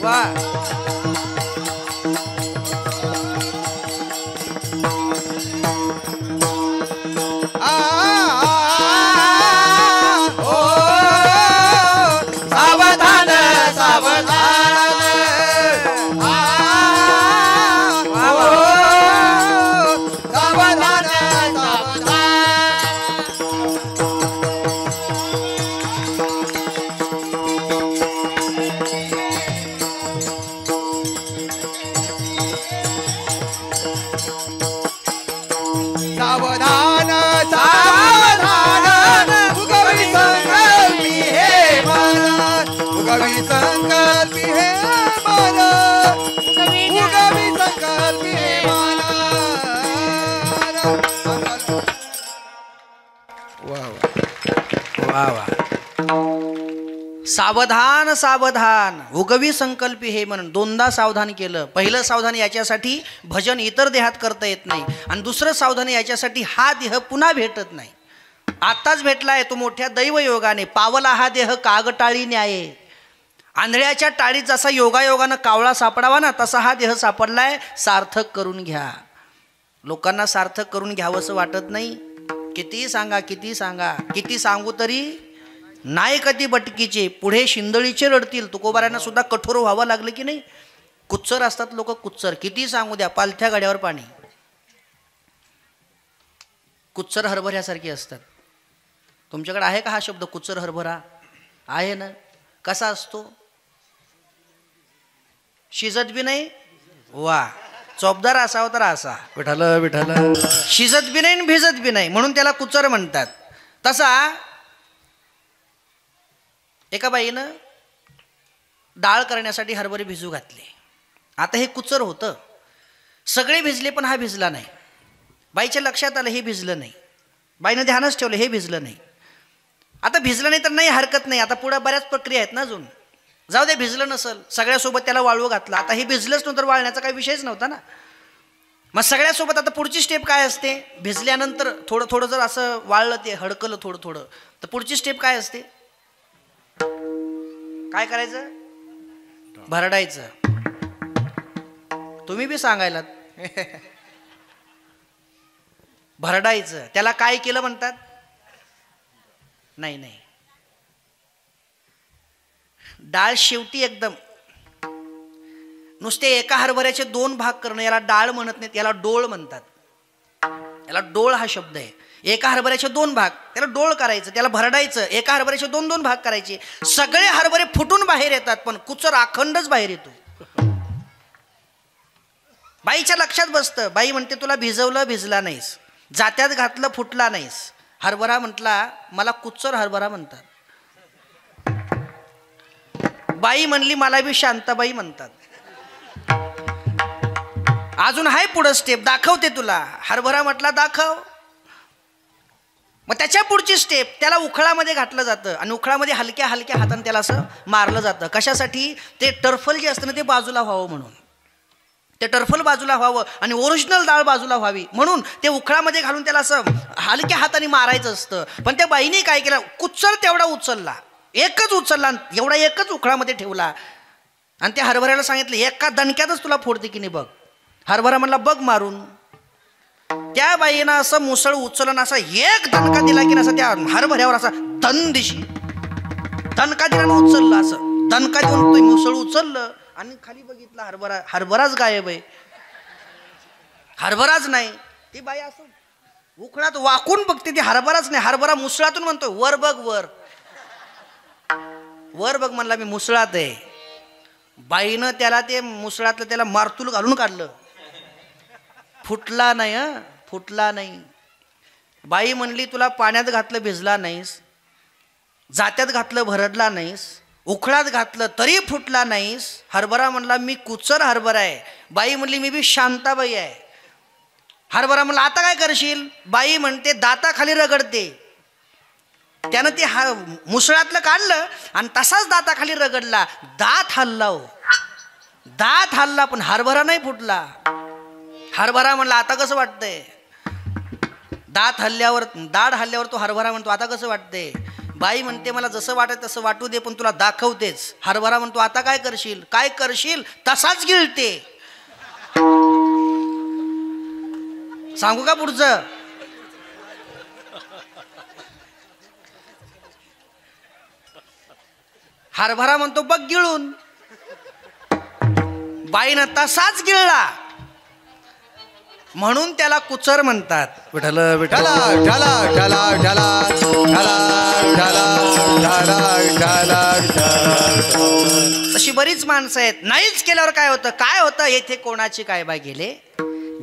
वा. सावधान सावधान. सावधान सावधान. सावधान सावधान. उगवी संकल्पी हे मन, उगवी संकल्पी हे मन, उगवी संकल्पी हे मन. वा वा. सावधान सावधान उगवी संकल्पी हे म्हणून दोनदा सावधान केलं. पहिलं सावधान याच्यासाठी भजन इतर देहात करता येत नाही आणि दुसरं सावधान याच्यासाठी हा देह पुन्हा भेटत नाही. आत्ताच भेटलाय तो मोठ्या दैवयोगाने. पावला हा देह कागटाळी न्याये. आंधळ्याच्या टाळीत जसा योगायोगानं कावळा सापडावा ना तसा हा देह सापडलाय. सार्थक करून घ्या. लोकांना सार्थक करून घ्यावंसं वाटत नाही. किती सांगा किती सांगा, किती सांगू तरी नाही कधी बटकीचे. पुढे शिंदळीचे रडतील. तुकोबाऱ्यांना सुद्धा कठोर व्हावं लागलं की नाही. कुच्चर असतात लोक, कुच्चर. किती सांगू द्या, पालथ्या गाड्यावर पाणी. कुच्चर हरभऱ्यासारखी असतात. तुमच्याकडे आहे का हा शब्द कुच्चर हरभरा? आहे ना. कसा असतो? शिजत बी नाही. वा. चोपदार असावा तर असा. विठ्ठल विठ्ठल. शिजत बी नाही आणि भिजत बी नाही म्हणून त्याला कुचर म्हणतात. तसा एका बाईनं डाळ करण्यासाठी हरभरे भिजू घातले. आता हे कुचर होतं. सगळे भिजले पण हा भिजला नाही. बाईच्या लक्षात आलं हे भिजलं नाही. बाईनं ध्यानच ठेवलं हे भिजलं नाही. आता भिजलं नाही तर नाही हरकत नाही. आता पुढे बऱ्याच प्रक्रिया आहेत ना अजून. जाऊ दे भिजलं नसल, सगळ्यासोबत त्याला वाळू घातलं. आता हे भिजलंच नव्हतं, वाळण्याचा काही विषयच नव्हता ना. मग सगळ्यासोबत आता पुढची स्टेप काय असते? भिजल्यानंतर थोडं थोडं जर असं वाळलं, ते हडकलं थोडं थोडं, तर पुढची स्टेप काय असते? काय करायचं? भरडायचं. तुम्ही बी सांगायला भरडायचं. त्याला काय केलं म्हणतात? नाही नाही, डाळ शेवटी एकदम नुसते एका हरभऱ्याचे 2 भाग करणं याला डाळ म्हणत नाहीत, याला डोळ म्हणतात. याला डोळ हा शब्द आहे. एका हरभऱ्याचे 2 भाग, त्याला डोळ करायचं, त्याला भरडायचं. एका हरभऱ्याचे 2-2 भाग करायचे. सगळे हरभरे फुटून बाहेर येतात, पण कुचर अखंडच बाहेर येतो. बाईच्या लक्षात बसतं. बाई म्हणते तुला भिजवलं, भिजला नाहीस, जात्यात घातलं, फुटला नाहीस. हरभरा म्हटला मला कुचर हरभरा म्हणतात. बाई म्हणली मला बी शांताबाई म्हणतात. अजून हाय पुढं स्टेप, दाखवते तुला. हरभरा म्हटला दाखव. मग त्याच्या पुढची स्टेप, त्याला उखळामध्ये घातलं जातं आणि उखळामध्ये हलक्या हलक्या हाताने त्याला असं मारलं जातं. कशासाठी? ते टर्फल जे असतं ना ते बाजूला व्हावं म्हणून. ते टर्फल बाजूला व्हावं आणि ओरिजिनल डाळ बाजूला व्हावी म्हणून ते उखळामध्ये घालून त्याला असं हलक्या हाताने मारायचं असतं. पण त्या बाईने काय केलं, कुचर तेवढा उचलला, एकच उचलला, एवढा एकच उखळामध्ये ठेवला आणि त्या हरभऱ्याला सांगितलं एका दणक्यातच तुला फोडते की नाही बघ. हरभरा म्हणला बघ मारून. त्या बाईनं असं मुसळ उचलून असा एक दणका दिला की असं त्या हरभऱ्यावर असा दिशी दणका दिला, उचललं. असं दणका देऊन तो मुसळ उचललं आणि खाली बघितला, हरभराच गायब आहे. हरभराच नाही. ती बाई असं उखळात वाकून बघते, ती हरभराच नाही. हरभरा मुसळातून म्हणतोय वर बघ, वर वर बघ. म्हणला मी मुसळात आहे. बाईनं त्याला ते मुसळातलं त्याला मारतूल घालून काढलं. फुटला नाही, फुटला नाही. बाई म्हणली तुला पाण्यात घातलं, भिजला नाहीस, जात्यात घातलं, भरडला नाहीस, उखळात घातलं तरी फुटला नाहीस. हरभरा म्हणला मी कुचर हरभरा आहे. बाई म्हणली मी बी शांताबाई आहे. हरभरा म्हणला आता काय करशील? बाई म्हणते दाताखाली रगडते. त्यानं ते मुसळातलं काढलं आणि तसाच दाताखाली रगडला. दात हल्ला, हो दात हल्ला, पण हरभरा नाही फुटला. हरभरा म्हणला आता कसं वाटतंय? दात हल्ल्यावर, दाढ हल्ल्यावर तो हरभरा म्हणतो आता कसं वाटतंय? बाई म्हणते मला जसं वाटत तसं वाटू दे, पण तुला दाखवतेच. हरभरा म्हणतो आता काय करशील? काय करशील? तसाच गिळते. सांगू का पुढचं? हरभरा म्हणतो बघ गिळून. बाईनं तसाच गिळला म्हणून त्याला कुचर म्हणतात. विठ्ठल विठ्ठल ढाला ढाला ढाला ढाला ढाला ढाला ढाला. अशी बरीच माणसं आहेत. नाहीच केल्यावर काय होतं? काय होतं? येथे कोणाचे काय बाय गेले,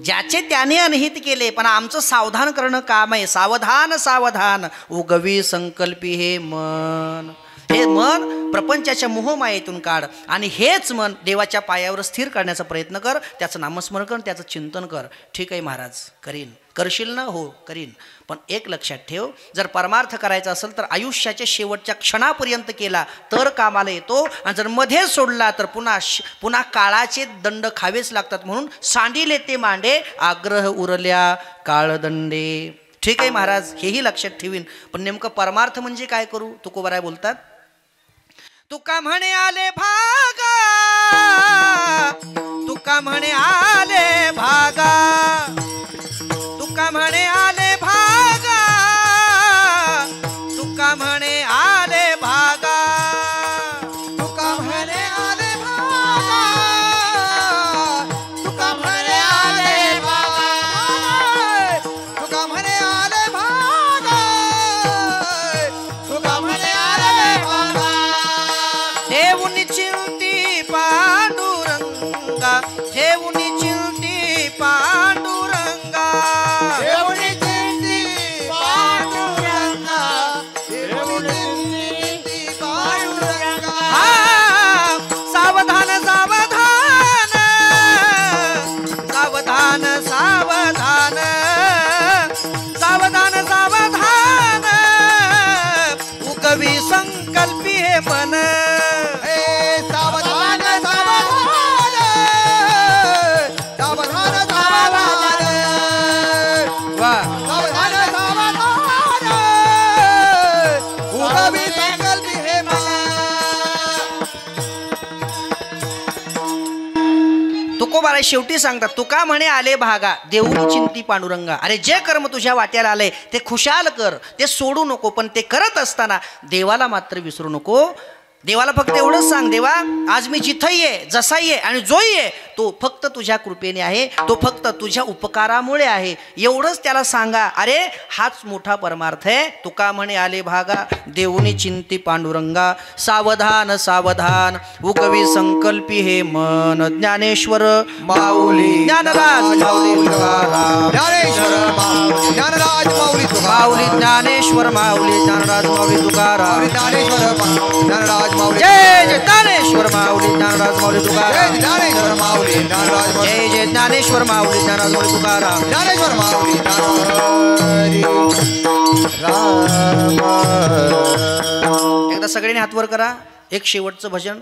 ज्याचे त्याने अनहित केले. पण आमचं सावधान करणं काम आहे. सावधान सावधान उगवी संकल्पी हे मन. हे मन प्रपंचाच्या मोहमायेतून काढ आणि हेच मन देवाच्या पायावर स्थिर करण्याचा प्रयत्न कर. त्याचं नामस्मरण कर, त्याचं चिंतन कर. ठीक आहे महाराज, करीन. करशील ना? हो करीन. पण एक लक्षात ठेव, जर परमार्थ करायचा असेल तर आयुष्याच्या शेवटच्या क्षणापर्यंत केला तर कामाला येतो, आणि जर मध्ये सोडला तर पुन्हा काळाचे दंड खावेच लागतात. म्हणून सांडिले ते मांडे, आग्रह उरल्या काळदंडे. ठीक आहे महाराज, हेही लक्षात ठेवीन. पण नेमकं परमार्थ म्हणजे काय करू? तुकोबाराय बोलतात, तुका म्हणे आले भागा, तुका म्हणे आले भागा, तुका म्हणे आले भागा, तुका म्हणे आले भागा, तुका म्हणे आले भागा, तुका म्हणे आले भागा, तुका म्हणे आले भागा, तुका म्हणे आले भागा. ठेवून चिंती पांडुरंगा, ठेवून चिंती पांडुरंगा, ठेवून चिंती पांडुरंगा, ठेवून चिंती पांडुरंगा. हा सावधान सावधान, सावधान सावधान, सावधान सावधान उगवी संकल्पी हे मन. सावधान सावधान, सावधान सावधान, वा सावधान सावधान उगवी संकल्पी हे मन. तुकोबाराय शेवटी सांगतात, तुका म्हणे आले भागा, देऊनी चिंती पांडुरंगा. अरे जे कर्म तुझ्या वाट्याला आले ते खुशाल कर, ते सोडू नको. पण ते करत असताना देवाला मात्र विसरू नको. देवाला फक्त एवढंच सांग, देवा आज मी जिथंही आहे, जसाही आहे आणि जोही आहे तो फक्त तुझ्या कृपेने आहे, तो फक्त तुझ्या उपकारामुळे आहे, एवढंच त्याला सांगा. अरे हाच मोठा परमार्थ आहे. तुका म्हणे आले भागा देऊनी चिंती पांडुरंगा, सावधान सावधान उगवी संकल्पी हे मन. ज्ञानेश्वर माऊली ज्ञानराज माऊली तुकाराम, ज्ञानेश्वर माऊली ज्ञानराज माऊली माऊली ज्ञानेश्वर माऊली ज्ञानराज माऊली तुकाराम. ज्ञानेश्वर ज्ञानराज माऊली जय जय ज्ञानेश्वर माऊली ज्ञानराज माऊली तुकाराम. ज्ञानेश्वर माऊली ज्ञानराज जय जय ज्ञानेश्वर माऊली ज्ञानराज माऊली तुकाराम. ज्ञानेश्वर माऊली एकदा सगळ्यांनी हात वर करा. एक शेवटचं भजन.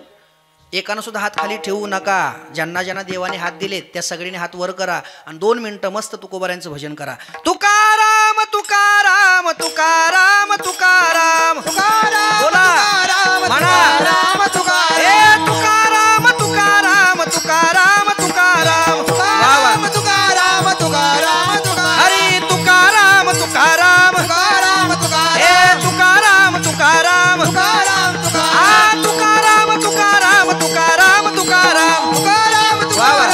एकानं सुद्धा हात खाली ठेवू नका. ज्यांना ज्यांना देवाने हात दिलेत त्या सगळ्यांनी हात वर करा आणि 2 मिनिटं मस्त तुकोबाऱ्यांचं भजन करा. तुकाराम तुकाराम तुकाराम तुकाराम बोला म्हणा. ए तुकाराम तुकाराम तुकाराम तुकाराम वा वा. तुकाराम तुकाराम तुकाराम हरी तुकाराम तुकाराम ए तुकाराम तुकाराम तुकाराम आ तुकाराम तुकाराम तुकाराम तुकाराम वा वा.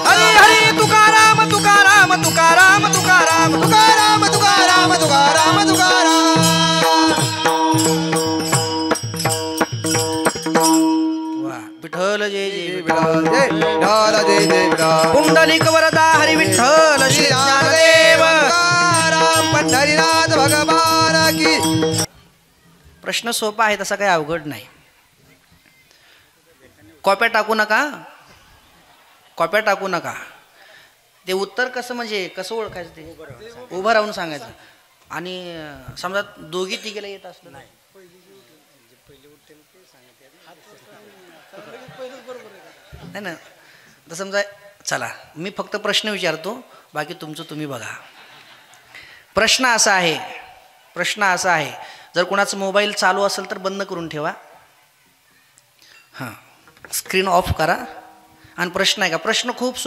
हरी हरी तुकाराम तुकाराम तुकाराम तुकाराम तुकाराम तुकाराम तुकाराम तुकाराम वा. विठ्ठल जय जय विठ्ठल विठ्ठल. जय विठ्ठल जय जय विठ्ठल पुंडलिक वरदा हरी विठ्ठल श्री ज्ञानदेव. तुकाराम पंढरीनाथ भगवान की. प्रश्न सोपा आहे, तसा काही अवघड नाही. कॉप्या टाकू नका, कॉप्या टाकू नका. ते उत्तर कसं म्हणजे कसं ओळखायचं ते उभं राहून सांगायचं. आणि समजा दोघी तिघीला येत असलं नाही ना, तर समजा चला मी फक्त प्रश्न विचारतो, बाकी तुमचं तुम्ही बघा. प्रश्न असा आहे, जर कोणाचा मोबाईल चालू असेल तर बंद करून ठेवा. हां, स्क्रीन ऑफ करा. आणि प्रश्न आहे का, प्रश्न खूप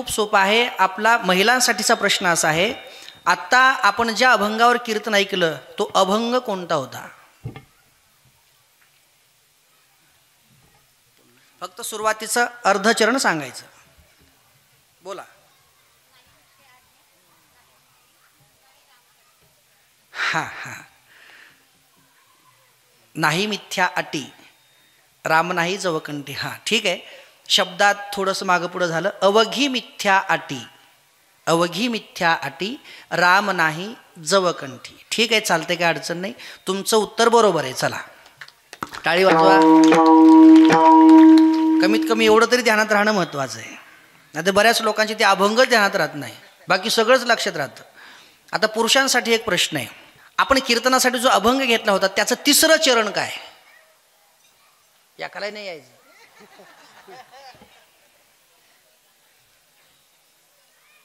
सोपा आहे. आपला महिलांसाठीचा प्रश्न असा आहे, आत्ता आपण ज्या अभंगावर कीर्तन ऐकलं तो अभंग कोणता होता? फक्त सुरुवातीचं अर्धचरण सांगायचं. बोला. हा हा. नाही मिथ्या अटी राम नाही जवकंठी. हां ठीक आहे. शब्दात थोडंसं मागं पुढं झालं. अवघी मिथ्या अटी राम नाही जवकंठी. ठीक आहे, चालते, काय अडचण नाही. तुमचं उत्तर बरोबर आहे. चला टाळी वाजवा. कमीत कमी एवढं तरी ध्यानात राहणं महत्त्वाचं आहे. नाही तर बऱ्याच लोकांची ते अभंगच ध्यानात राहत नाही, बाकी सगळंच लक्षात राहतं. आता पुरुषांसाठी एक प्रश्न आहे. आपण कीर्तनासाठी जो अभंग घेतला होता त्याचं 3रं चरण काय? या कलाय नाही यायचं.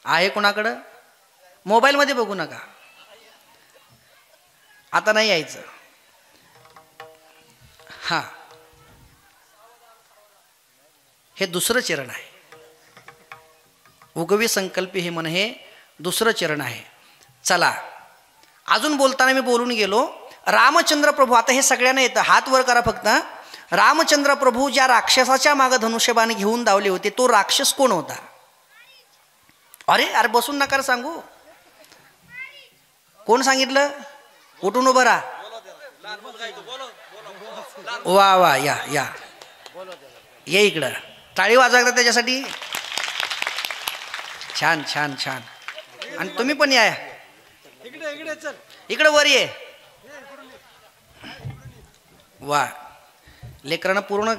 आहे कोणाकडं? मोबाईलमध्ये बघू नका, आता नाही यायचं. हां, हे 2रं चरण आहे. उगवी संकल्पी हे मन हे 2रं चरण आहे. चला अजून बोलताना मी बोलून गेलो. रामचंद्र प्रभू, आता हे सगळ्यांना येतं, हात वर करा फक्त. रामचंद्र प्रभू ज्या राक्षसाच्या मागं धनुष्यबाण घेऊन धावले होते तो राक्षस कोण होता? अरे अरे बसून नका सांगू. कोण सांगितलं? उठून उभं राहा. वा वा, या या ये इकडं. टाळी वाजवा त्याच्यासाठी. छान छान छान. आणि तुम्ही पण या इकडं वर ये. वा, लेकरांना पूर्ण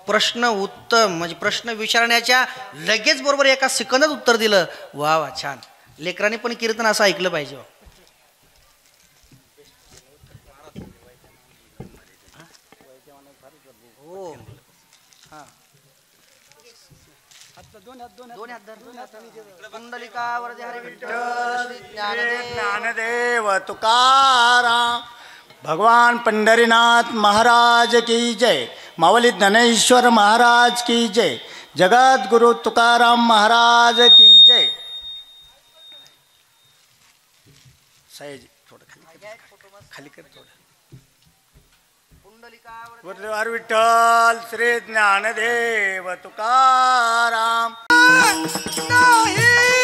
प्रश्न उत्तम म्हणजे प्रश्न विचारण्याच्या लगेच बरोबर एका सेकंदात उत्तर दिलं. वा वा, छान. लेकरांनी पण कीर्तन असं ऐकलं पाहिजे. हो हां, दोन हात कुंडलिकावर हरी विठ्ठल श्री ज्ञानदेव तुकाराम भगवान पंढरीनाथ महाराज की जय. माऊली ज्ञानेश्वर महाराज की जय. जगत गुरु तुकाराम महाराज की जय. सयाजी थोडं खाली कर थोडं. गुरुदेवार विठ्ठल श्री ज्ञानदेव तुकाराम नाही